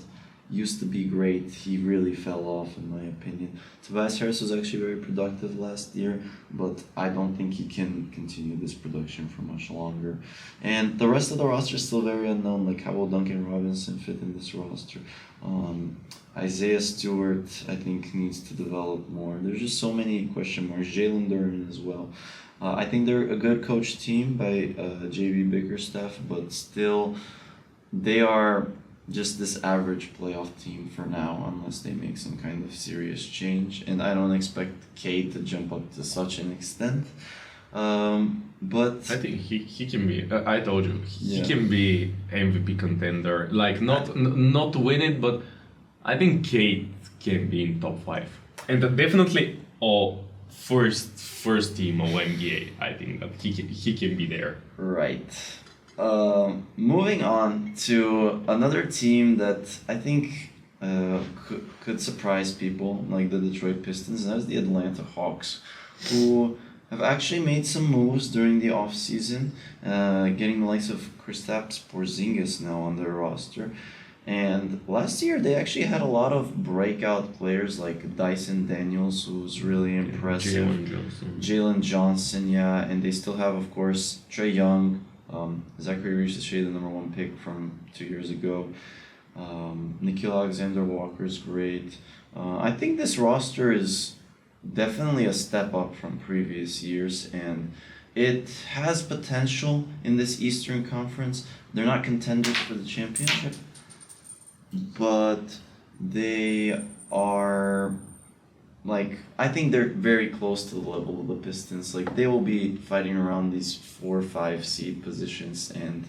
used to be great. He really fell off in my opinion. Tobias Harris was actually very productive last year, but I don't think he can continue this production for much longer. And the rest of the roster is still very unknown. Like, how will Duncan Robinson fit in this roster? Isaiah Stewart, I think, needs to develop more. There's just so many question marks. Jalen Duren as well. I think they're a good coach team by JB Bickerstaff, but still, they are just this average playoff team for now, unless they make some kind of serious change. And I don't expect Cade to jump up to such an extent. But I think he can be. I told you he Yeah. can be MVP contender. Like not to win it, but I think Cade can be in top 5, and definitely all first team of NBA. I think that he can be there. right. Moving on to another team that I think could surprise people, like the Detroit Pistons, and that's the Atlanta Hawks, who have actually made some moves during the offseason, getting the likes of Kristaps Porzingis now on their roster. And last year they actually had a lot of breakout players like Dyson Daniels, who was really impressive. Jalen Johnson, yeah, and they still have, of course, Trae Young, Zachary Ricochet, the number 1 pick from 2 years ago. Nickeil Alexander-Walker's great. I think this roster is definitely a step up from previous years, and it has potential in this Eastern Conference. They're not contenders for the championship, but they are, like, I think they're very close to the level of the Pistons. Like, they will be fighting around these 4 or 5 seed positions and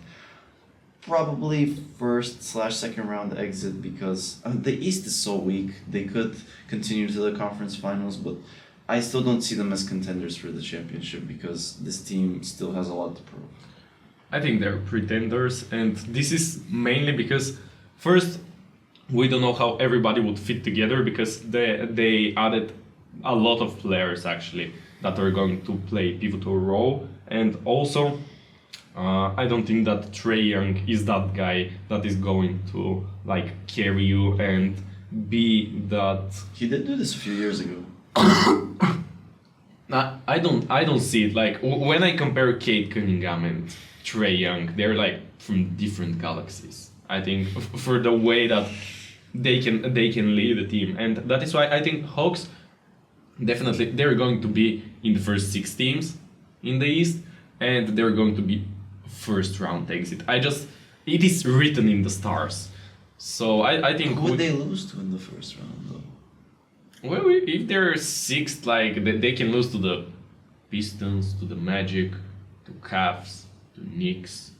probably first/second round exit, because the East is so weak. They could continue to the conference finals, but I still don't see them as contenders for the championship because this team still has a lot to prove. I think they're pretenders, and this is mainly because first, we don't know how everybody would fit together, because they added a lot of players actually that are going to play pivotal role, and also I don't think that Trae Young is that guy that is going to like carry you and be that. He did do this a few years ago. I don't see it. Like when I compare Cade Cunningham and Trae Young, they're like from different galaxies. I think for the way that they can lead the team, and that is why I think Hawks definitely they're going to be in the first 6 teams in the East, and they're going to be first round exit. It is written in the stars. So I think Who would they lose to in the first round though? well, if they're 6th, like they can lose to the Pistons, to the Magic, to Cavs, to Knicks,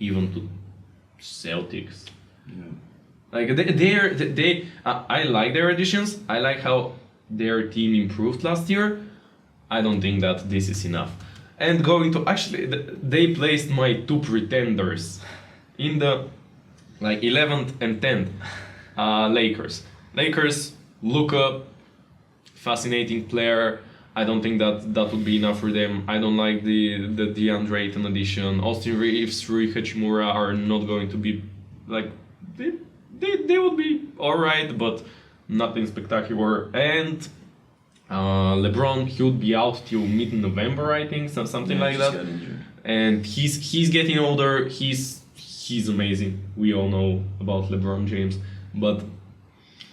even to Celtics. Yeah. Like I like their additions. I like how their team improved last year. I don't think that this is enough. And going to actually, they placed my 2 pretenders in the like 11th and 10th. Lakers. Luka, fascinating player. I don't think that that would be enough for them. I don't like the DeAndre Ayton addition. Austin Reeves, Rui Hachimura are not going to be like they would be all right, but nothing spectacular. And LeBron, he would be out till mid-November, I think, something like just that. got injured. And he's getting older. He's amazing. We all know about LeBron James, but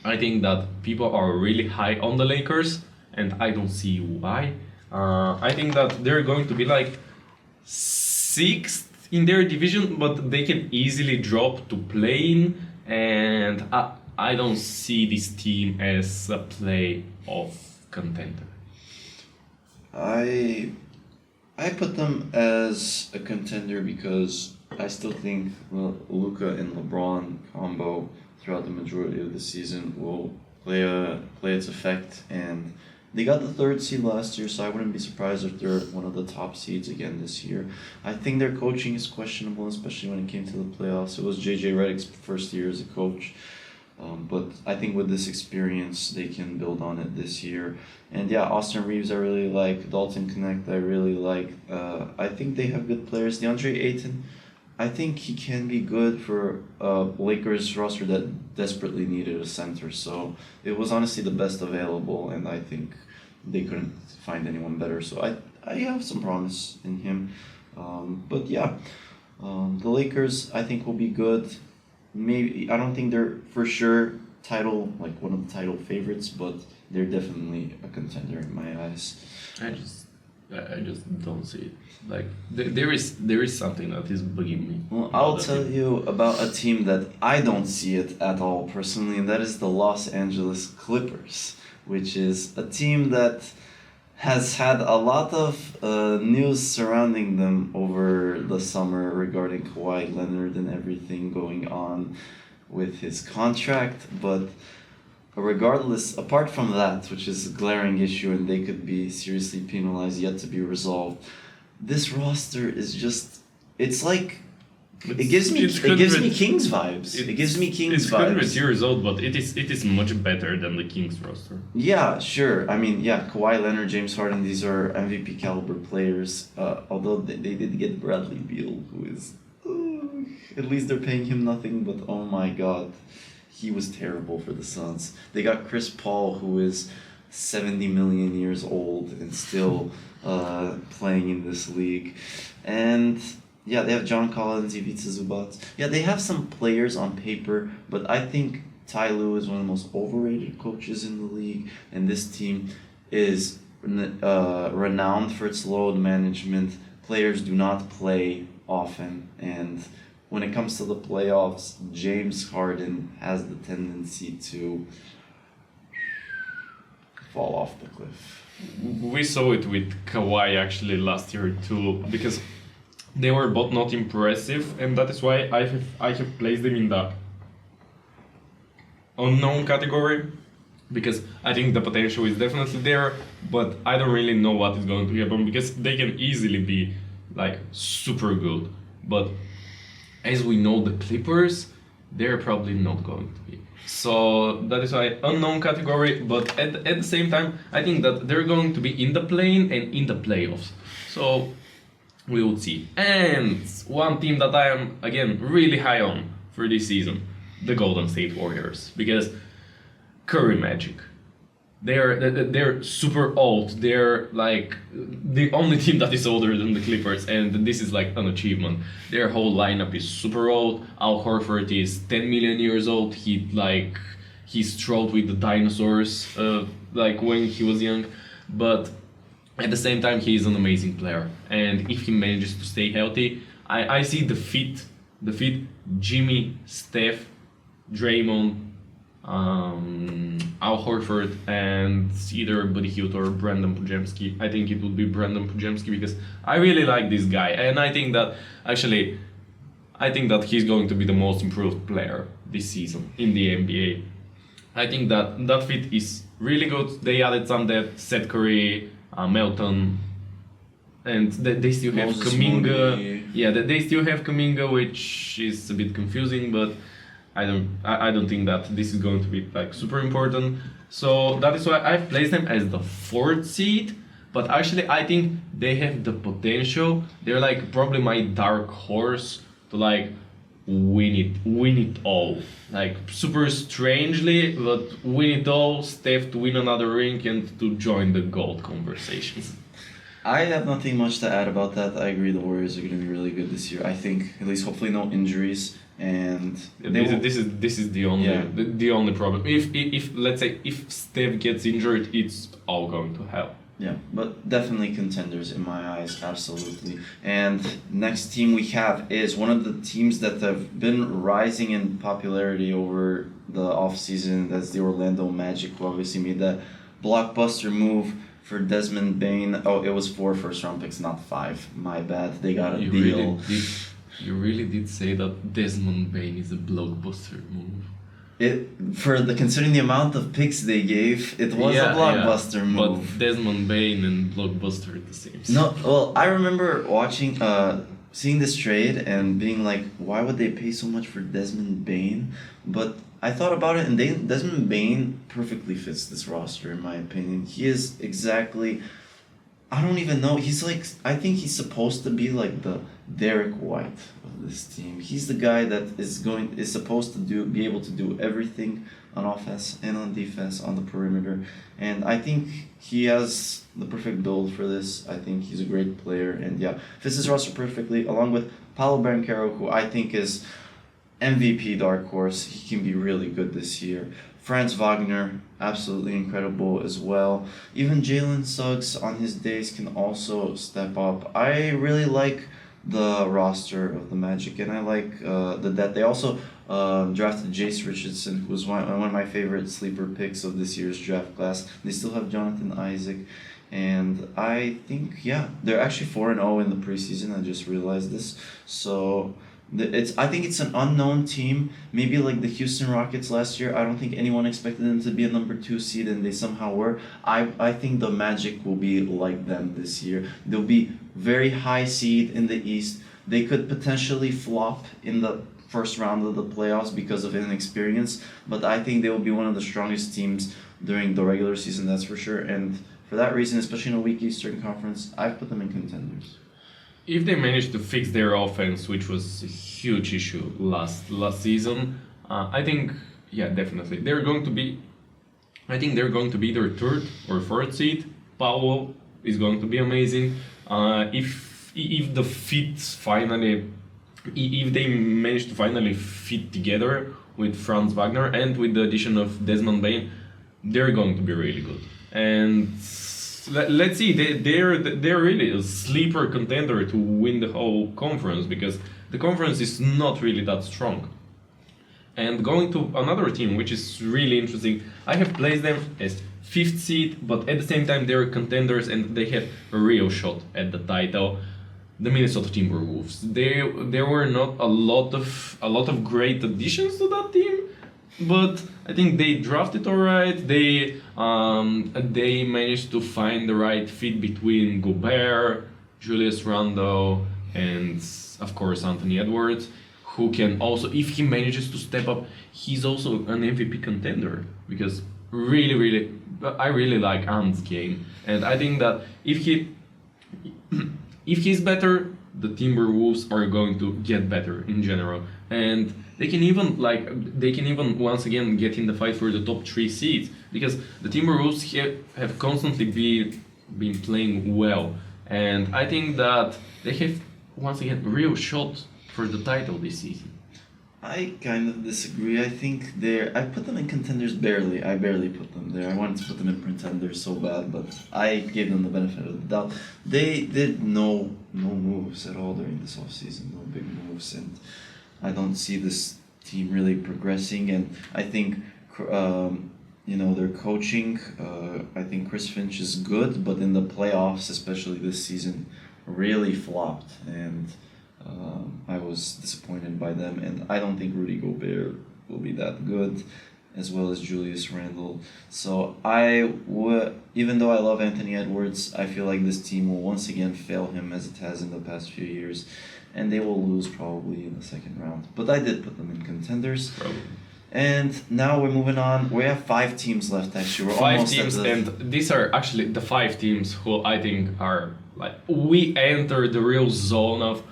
I think that people are really high on the Lakers, and I don't see why. I think that they're going to be like sixth in their division, but they can easily drop to play-in, and I don't see this team as a playoff contender. I put them as a contender because I still think Luka and LeBron combo throughout the majority of the season will play its effect, and they got the third seed last year, so I wouldn't be surprised if they're one of the top seeds again this year. I think their coaching is questionable, especially when it came to the playoffs. It was JJ Redick's first year as a coach. But I think with this experience, they can build on it this year. And yeah, Austin Reeves I really like. Dalton Connect I really like. I think they have good players. DeAndre Ayton, I think he can be good for Lakers roster that desperately needed a center. So it was honestly the best available, and I think they couldn't find anyone better. So I have some promise in him. But yeah, the Lakers I think will be good. Maybe I don't think they're for sure one of the title favorites, but they're definitely a contender in my eyes. I just don't see it. Like there is something that is bugging me. Well, about I'll that tell team. you about a team that I don't see it at all personally, and that is the Los Angeles Clippers, which is a team that has had a lot of news surrounding them over the summer regarding Kawhi Leonard and everything going on with his contract. But regardless, apart from that, which is a glaring issue and they could be seriously penalized, yet to be resolved, this roster is just, it's like, it gives me Kings vibes. It gives me Kings It's 100 vibes. years old, but it is much better than the Kings roster. Yeah, sure. I mean, yeah, Kawhi Leonard, James Harden, these are MVP caliber players. Although they did get Bradley Beal, who is, at least they're paying him nothing. But oh my God, he was terrible for the Suns. They got Chris Paul, who is 70 million years old and still playing in this league, and. Yeah, they have John Collins, Ivica Zubac. Yeah, they have some players on paper, but I think Ty Lue is one of the most overrated coaches in the league, and this team is renowned for its load management. Players do not play often, and when it comes to the playoffs, James Harden has the tendency to fall off the cliff. We saw it with Kawhi actually last year too, because they were both not impressive, and that is why I have placed them in the unknown category, because I think the potential is definitely there, but I don't really know what is going to happen, because they can easily be like super good, but as we know, the Clippers, they're probably not going to be. So that is why unknown category, but at the same time, I think that they're going to be in the play-in and in the playoffs. So we will see. And one team that I am, again, really high on for this season, the Golden State Warriors. Because Curry Magic. They're super old. They're like the only team that is older than the Clippers, and this is like an achievement. Their whole lineup is super old. Al Horford is 10 million years old. He strode with the dinosaurs like when he was young, but at the same time he is an amazing player. And if he manages to stay healthy, I see the fit Jimmy, Steph, Draymond, Al Horford, and either Buddy Hield or Brandon Pujemski. I think it would be Brandon Pujemski because I really like this guy, and I think that he's going to be the most improved player this season in the NBA. I think that fit is really good. They added some depth, Seth Curry, Melton, and they still have Moses Kuminga. Moody. Yeah, they still have Kuminga, which is a bit confusing, but I don't think that this is going to be like super important. So that is why I've placed them as the fourth seed. But actually, I think they have the potential. They're like probably my dark horse to like win it all. Like super strangely, but win it all. Steph to win another ring and to join the gold conversations. I have nothing much to add about that. I agree the Warriors are going to be really good this year. I think at least hopefully no injuries and This is the only Yeah. the only problem. If let's say if Steph gets injured, it's all going to hell. yeah, but definitely contenders in my eyes, absolutely. And next team we have is one of the teams that have been rising in popularity over the offseason. That's the Orlando Magic, who obviously made that blockbuster move for Desmond Bain. Oh, it was 4 first-round picks, not 5. My bad. They got a deal. You really did say that Desmond Bain is a blockbuster move. It for the considering the amount of picks they gave, it was a blockbuster move. But Desmond Bain and blockbuster are the same. No, well, I remember watching, seeing this trade and being like, why would they pay so much for Desmond Bain? But I thought about it, and Desmond Bain perfectly fits this roster, in my opinion. He is exactly. I don't even know. He's like. I think he's supposed to be like the Derek White of this team. He's the guy that is supposed to be able to do everything on offense and on defense on the perimeter, and I think he has the perfect build for this. I think he's a great player, and yeah, fits his roster perfectly. Along with Paolo Banchero, who I think is MVP dark horse. He can be really good this year. Franz Wagner, absolutely incredible as well. Even Jalen Suggs on his days can also step up. I really like the roster of the Magic, and I like that they also drafted Jace Richardson, who was one of my favorite sleeper picks of this year's draft class. They still have Jonathan Isaac, and I think they're actually 4-0 in the preseason. I just realized this, so. I think it's an unknown team. Maybe like the Houston Rockets last year. I don't think anyone expected them to be a number 2 seed, and they somehow were. I think the Magic will be like them this year. They'll be very high seed in the East. They could potentially flop in the first round of the playoffs because of inexperience, but I think they will be one of the strongest teams during the regular season, that's for sure. And for that reason, especially in a weak Eastern Conference, I've put them in contenders. If they manage to fix their offense, which was a huge issue last season, I think definitely they're going to be. I think they're going to be their 3rd or 4th seed. Powell is going to be amazing. If the fits finally, if they manage to finally fit together with Franz Wagner and with the addition of Desmond Bain, they're going to be really good. And let's see, they're really a sleeper contender to win the whole conference, because the conference is not really that strong. And going to another team, which is really interesting, I have placed them as 5th seed, but at the same time they're contenders and they have a real shot at the title. The Minnesota Timberwolves. There were not a lot of great additions to that team, but I think they drafted alright. They managed to find the right fit between Gobert, Julius Randle, and of course Anthony Edwards, who can also, if he manages to step up, he's also an MVP contender, because I really like Ant's game, and I think that if he's better, the Timberwolves are going to get better in general, and they can even once again get in the fight for the top 3 seeds, because the Timberwolves have constantly been playing well, and I think that they have once again real shot for the title this season. I kind of disagree. I think I put them in contenders barely. I barely put them there. I wanted to put them in pretenders so bad, but I gave them the benefit of the doubt. They did no moves at all during this offseason, no big moves, and I don't see this team really progressing. And I think, their coaching. I think Chris Finch is good, but in the playoffs, especially this season, really flopped, and I was disappointed by them. And I don't think Rudy Gobert will be that good, as well as Julius Randle. So even though I love Anthony Edwards, I feel like this team will once again fail him as it has in the past few years, and they will lose probably in the second round. But I did put them in contenders. Probably. And now we're moving on. We have 5 teams left. Actually, we're Five almost teams, at the. and these are actually the 5 teams who I think are like we enter the real zone of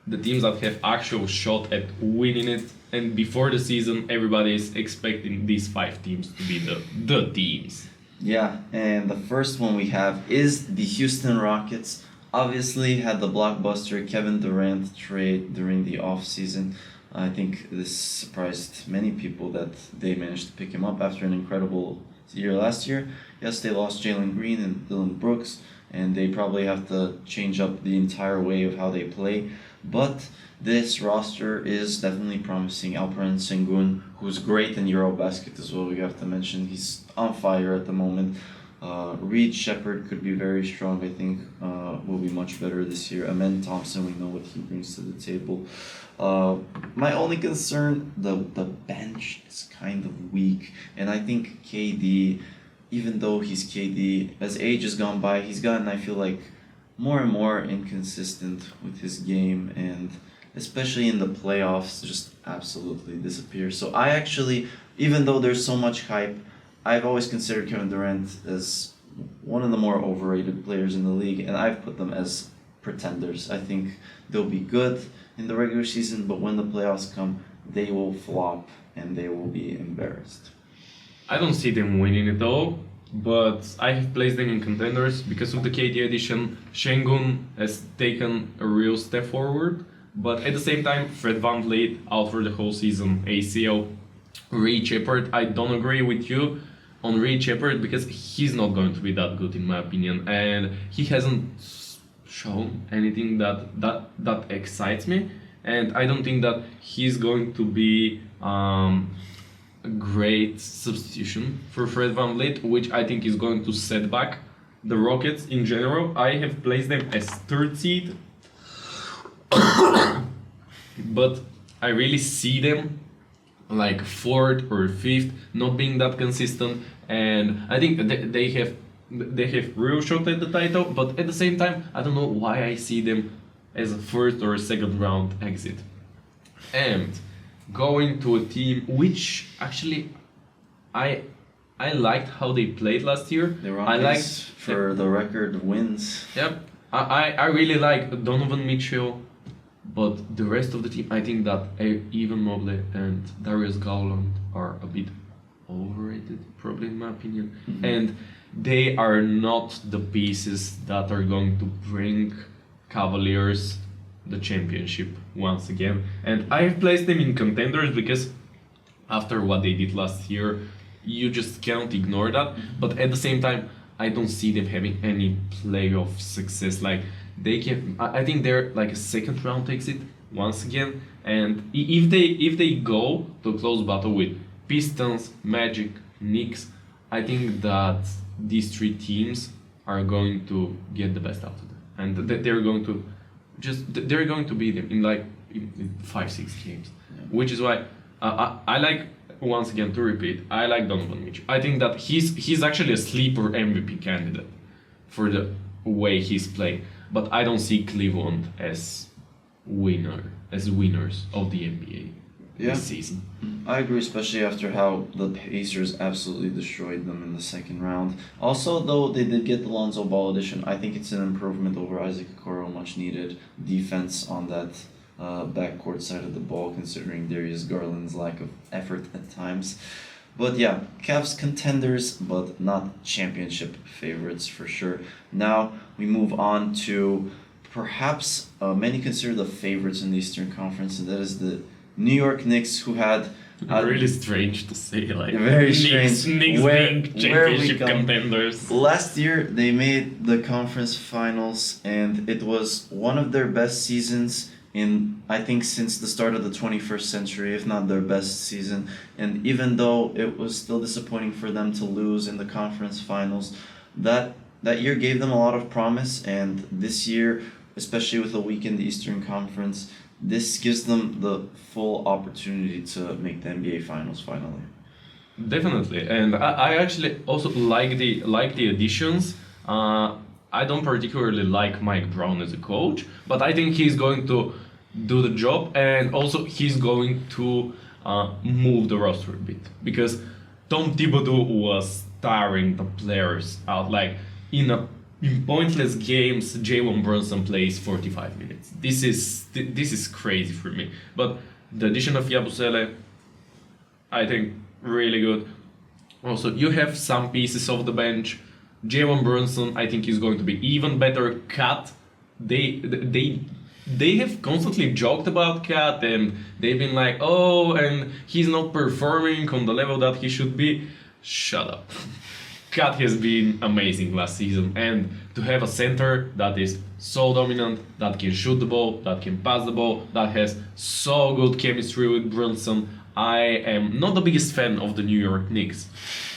the teams that have actual shot at winning it. And before the season, everybody is expecting these 5 teams to be the teams. Yeah, and the first one we have is the Houston Rockets. Obviously, had the blockbuster Kevin Durant trade during the offseason. I think this surprised many people that they managed to pick him up after an incredible year last year. Yes, they lost Jalen Green and Dylan Brooks, and they probably have to change up the entire way of how they play. But this roster is definitely promising. Alperen Sengun, who's great in Eurobasket as well, we have to mention. He's on fire at the moment. Reed Shepard could be very strong, I think, will be much better this year. Amen Thompson, we know what he brings to the table. My only concern, the bench is kind of weak, and I think KD, even though he's KD, as age has gone by, he's gotten, I feel like, more and more inconsistent with his game, and especially in the playoffs, just absolutely disappears. So I actually, even though there's so much hype, I've always considered Kevin Durant as one of the more overrated players in the league, and I've put them as pretenders. I think they'll be good in the regular season, but when the playoffs come, they will flop and they will be embarrassed. I don't see them winning it all, but I have placed them in contenders because of the KD addition. Şengün has taken a real step forward, but at the same time, Fred VanVleet out for the whole season, ACL. Reed Shepard, I don't agree with you on Reed Shepard because he's not going to be that good in my opinion, and he hasn't shown anything that excites me, and I don't think that he's going to be a great substitution for Fred VanVleet, which I think is going to set back the Rockets in general. I have placed them as third seed, but I really see them like fourth or fifth, not being that consistent, and I think they have real shot at the title, but at the same time, I don't know why I see them as a first or a second round exit. And going to a team which actually I liked how they played last year. They were I on liked pace for the record wins. Yep. I really like Donovan Mitchell, but the rest of the team, I think that Evan Mobley and Darius Garland are a bit overrated, probably in my opinion. Mm-hmm. And they are not the pieces that are going to bring Cavaliers the championship once again. And I have placed them in contenders because after what they did last year, you just can't ignore that. But at the same time, I don't see them having any playoff success. Like they can, I think they're like a second round exit once again. And if they go to a close battle with Pistons, Magic, Knicks, I think that these 3 teams are going to get the best out of them, and they're going to beat them in like in 5-6 games, which is why I like, once again to repeat, I like Donovan Mitchell. I think that he's actually a sleeper MVP candidate for the way he's playing, but I don't see Cleveland as winners of the NBA this season. I agree, especially after how the Pacers absolutely destroyed them in the second round. Also, though they did get the Lonzo Ball addition, I think it's an improvement over Isaac Okoro, much needed defense on that backcourt side of the ball, considering Darius Garland's lack of effort at times. But yeah, Cavs contenders, but not championship favorites for sure. Now we move on to perhaps many consider the favorites in the Eastern Conference, and that is the New York Knicks, who had really strange to say, like very strange. Knicks being championship contenders. Last year they made the conference finals, and it was one of their best seasons in, I think, since the start of the 21st century, if not their best season. And even though it was still disappointing for them to lose in the conference finals, that year gave them a lot of promise, and this year, especially with a weakened Eastern Conference, this gives them the full opportunity to make the NBA Finals finally. Definitely, and I actually also like the additions. I don't particularly like Mike Brown as a coach, but I think he's going to do the job, and also he's going to move the roster a bit, because Tom Thibodeau was tiring the players out. Like in pointless games, Jalen Brunson plays 45 minutes. This is crazy for me. But the addition of Yabusele, I think, really good. Also, you have some pieces of the bench. Jalen Brunson, I think, is going to be even better. Cat, they have constantly joked about Cat, and they've been like, oh, and he's not performing on the level that he should be. Shut up. Cat has been amazing last season, and to have a center that is so dominant, that can shoot the ball, that can pass the ball, that has so good chemistry with Brunson. I am not the biggest fan of the New York Knicks.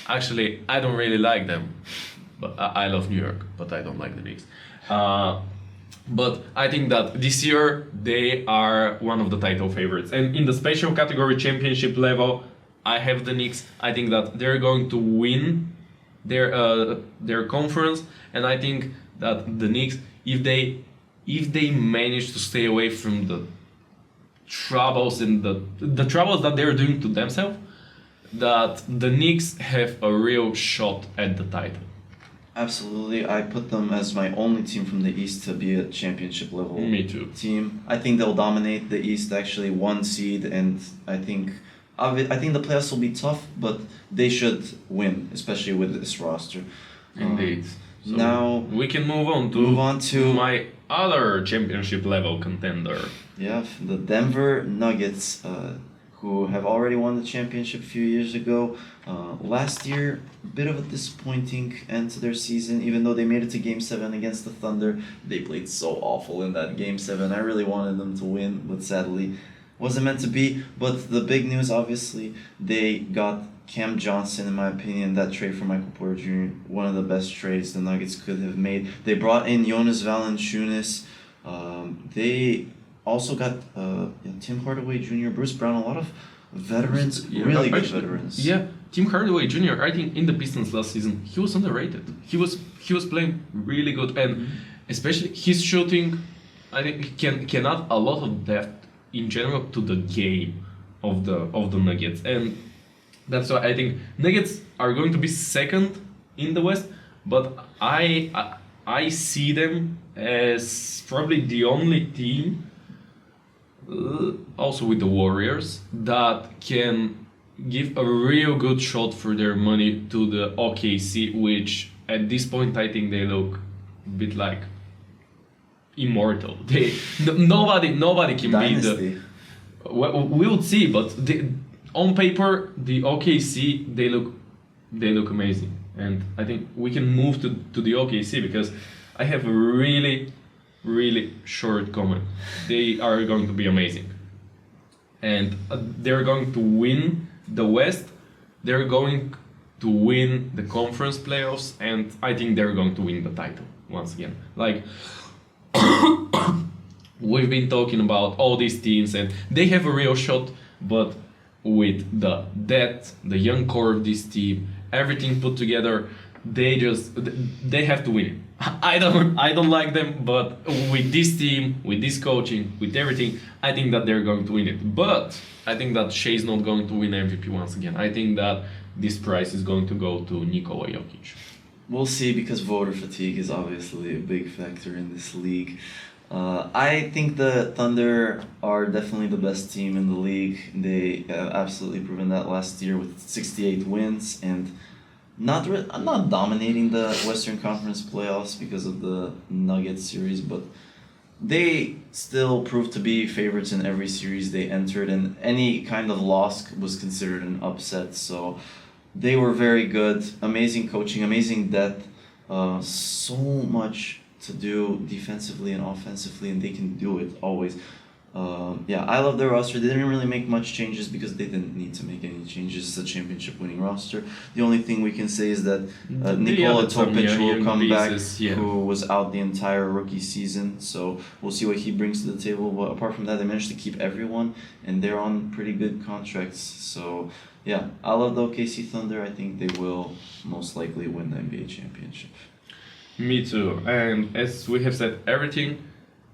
Actually, I don't really like them. But I love New York, but I don't like the Knicks. But I think that this year they are one of the title favorites. And in the special category championship level, I have the Knicks. I think that they're going to win their conference, and I think that the Knicks, if they manage to stay away from the troubles and the troubles that they're doing to themselves, that the Knicks have a real shot at the title. Absolutely, I put them as my only team from the East to be a championship level Me too. team. I think they'll dominate the East, actually, one seed, and I think the playoffs will be tough, but they should win, especially with this roster. Indeed. So now we can move on to my other championship level contender. Yeah, the Denver Nuggets, who have already won the championship a few years ago. Last year, a bit of a disappointing end to their season. Even though they made it to Game 7 against the Thunder, they played so awful in that Game 7. I really wanted them to win, but sadly, wasn't meant to be. But the big news, obviously, they got Cam Johnson, in my opinion. That trade for Michael Porter Jr., one of the best trades the Nuggets could have made. They brought in Jonas Valanciunas. They also got Tim Hardaway Jr., Bruce Brown, a lot of veterans, really good veterans. Yeah, Tim Hardaway Jr., I think in the Pistons last season, he was underrated. He was playing really good, and especially his shooting, I think he can add a lot of depth in general to the game of the Nuggets, and that's why I think Nuggets are going to be second in the West, but I see them as probably the only team, also with the Warriors, that can give a real good shot for their money to the OKC, which at this point I think they look a bit like immortal. Nobody can Dynasty. beat the. Well, we'll see, but on paper the OKC they look amazing, and I think we can move to the OKC because I have a really short comment. They are going to be amazing, and they're going to win the West. They're going to win the conference playoffs, and I think they're going to win the title once again. Like we've been talking about all these teams, and they have a real shot, but with the depth, the young core of this team, everything put together, they have to win. I don't like them, but with this team, with this coaching, with everything, I think that they're going to win it. But I think that Shea's not going to win MVP once again. I think that this prize is going to go to Nikola Jokic. We'll see, because voter fatigue is obviously a big factor in this league. I think the Thunder are definitely the best team in the league. They have absolutely proven that last year with 68 wins, and I'm not dominating the Western Conference playoffs because of the Nuggets series, but they still proved to be favorites in every series they entered, and any kind of loss was considered an upset. So they were very good, amazing coaching, amazing depth, so much to do defensively and offensively, and they can do it always. I love their roster. They didn't really make much changes because they didn't need to make any changes. It's a championship winning roster. The only thing we can say is that Nikola Topic will come back, who was out the entire rookie season. So we'll see what he brings to the table. But apart from that, they managed to keep everyone, and they're on pretty good contracts. So yeah, I love the OKC Thunder. I think they will most likely win the NBA championship. Me too. And as we have said everything,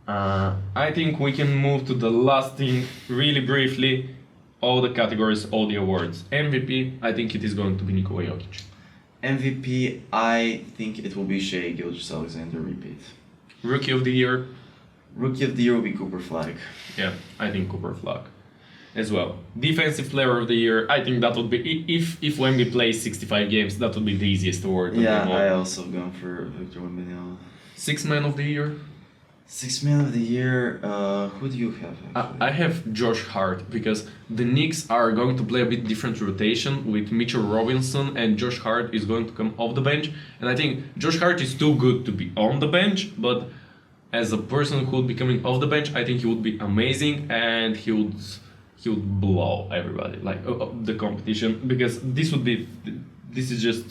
I think we can move to the last thing really briefly. all the categories, all the awards. MVP, I think it is going to be Nikola Jokic. MVP, I think it will be Shai Gilgeous-Alexander repeat. Rookie of the Year, Rookie of the Year will be Cooper Flag. yeah, I think Cooper Flag as well. Defensive Player of the Year, I think that would be, if Wemby plays 65 games, that would be the easiest award. Yeah, of them all. I also gone for Victor Wembanyama. Sixth Man of the Year, Sixth Man of the Year, who do you have actually? I have Josh Hart because the Knicks are going to play a bit different rotation with Mitchell Robinson and Josh Hart is going to come off the bench. And I think Josh Hart is too good to be on the bench, but as a person who would be coming off the bench, I think he would be amazing and he would blow everybody, like the competition, because this is just,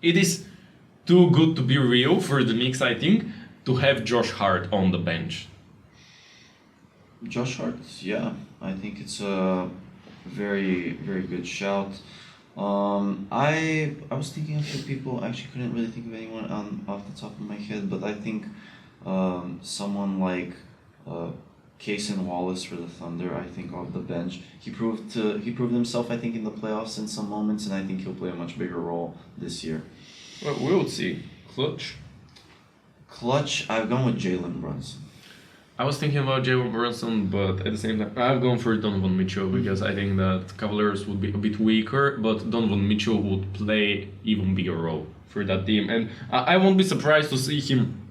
it is too good to be real for the Knicks, I think, to have Josh Hart on the bench. Josh Hart, yeah, I think it's a very, very good shout. I was thinking of a few people. I actually couldn't really think of anyone off the top of my head, but I think someone like Cason Wallace for the Thunder. I think off the bench, he proved himself. I think in the playoffs in some moments, and I think he'll play a much bigger role this year. Well, we'll see. Clutch. Clutch, I've gone with Jalen Brunson. I was thinking about Jalen Brunson, but at the same time, I've gone for Donovan Mitchell because I think that Cavaliers would be a bit weaker, but Donovan Mitchell would play even bigger role for that team. And I won't be surprised to see him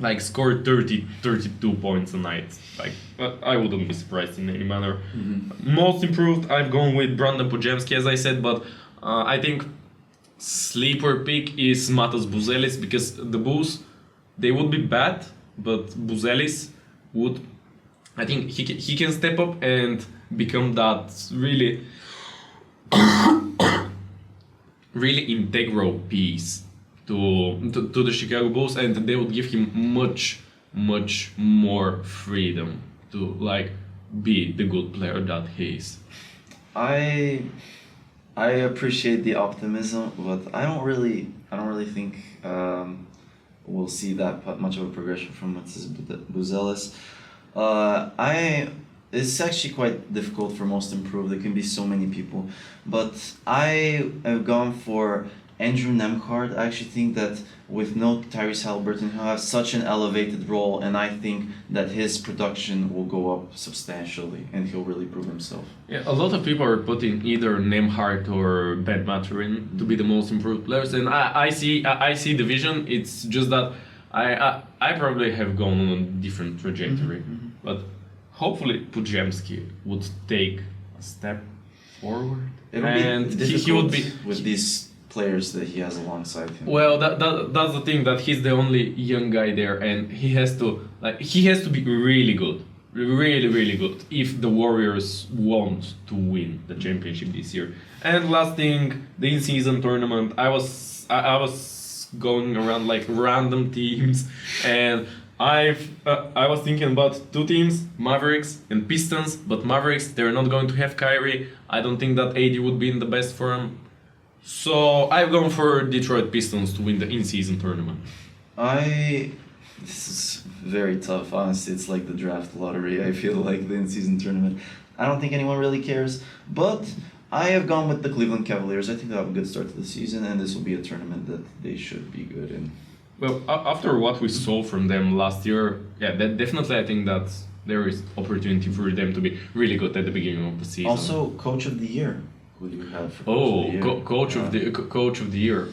like score 32 points a night. Like, I wouldn't be surprised in any manner. Mm-hmm. Most improved, I've gone with Brandon Podziemski, as I said, but I think sleeper pick is Matas Buzelis because the Bulls, they would be bad, but Buzelis would, I think he can step up and become that really really integral piece to the Chicago Bulls, and they would give him much more freedom to like be the good player that he is. I appreciate the optimism, but I don't really think we'll see that much of a progression from Matas Buzelis. It's actually quite difficult for most improved. There can be so many people, but I have gone for Andrew Nemhard. I actually think that with no Tyrese Halliburton, he'll have such an elevated role, and I think that his production will go up substantially, and he'll really prove himself. Yeah, a lot of people are putting either Nemhard or Ben Mathurin to be the most improved players, and I see the vision. It's just that I probably have gone on a different trajectory, but hopefully Podziemski would take a step forward, It'll and be difficult he would be with these players that he has alongside him. Well, that's the thing, that he's the only young guy there, and he has to be really good, really good if the Warriors want to win the championship this year. And last thing, the in-season tournament. I was going around like random teams, and I was thinking about two teams, Mavericks and Pistons. But Mavericks, they're not going to have Kyrie. I don't think that AD would be in the best form. So I've gone for Detroit Pistons to win the in-season tournament. This is very tough, honestly. It's like the draft lottery. I feel like the in-season tournament. I don't think anyone really cares, but I have gone with the Cleveland Cavaliers. I think they'll have a good start to the season, and this will be a tournament that they should be good in. Well, after what we saw from them last year, yeah, that definitely I think that there is opportunity for them to be really good at the beginning of the season. Also, Coach of the Year. Who do you have for Coach of the Year? Coach of the Year.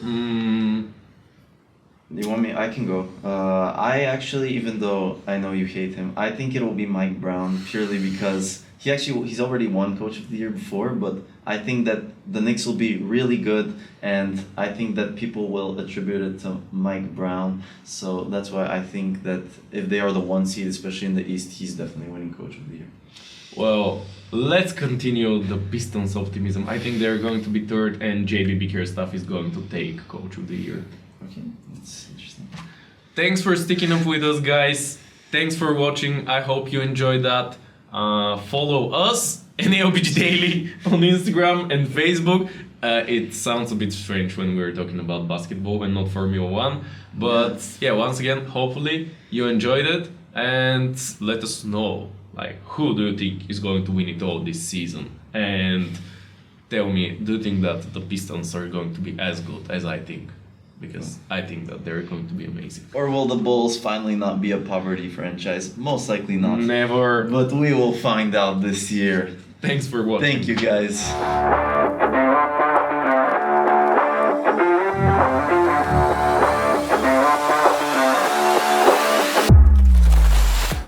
You want me? I can go. I actually, even though I know you hate him, I think it will be Mike Brown purely because he's already won Coach of the Year before, but I think that the Knicks will be really good, and I think that people will attribute it to Mike Brown. So that's why I think that if they are the one seed, especially in the East, he's definitely winning Coach of the Year. Well, let's continue the Pistons optimism. I think they're going to be third, and JB Bickerstaff is going to take Coach of the Year. Okay, that's interesting. Thanks for sticking up with us, guys. Thanks for watching. I hope you enjoyed that. Follow us, NAOBG Daily, on Instagram and Facebook. It sounds a bit strange when we're talking about basketball and not Formula 1. But yeah, once again, hopefully you enjoyed it. and let us know like who do you think is going to win it all this season, and tell me, do you think that the Pistons are going to be as good as I think? Because I think that they're going to be amazing. Or will the Bulls finally not be a poverty franchise? Most likely not. Never. But we will find out this year. Thanks for watching. Thank you guys.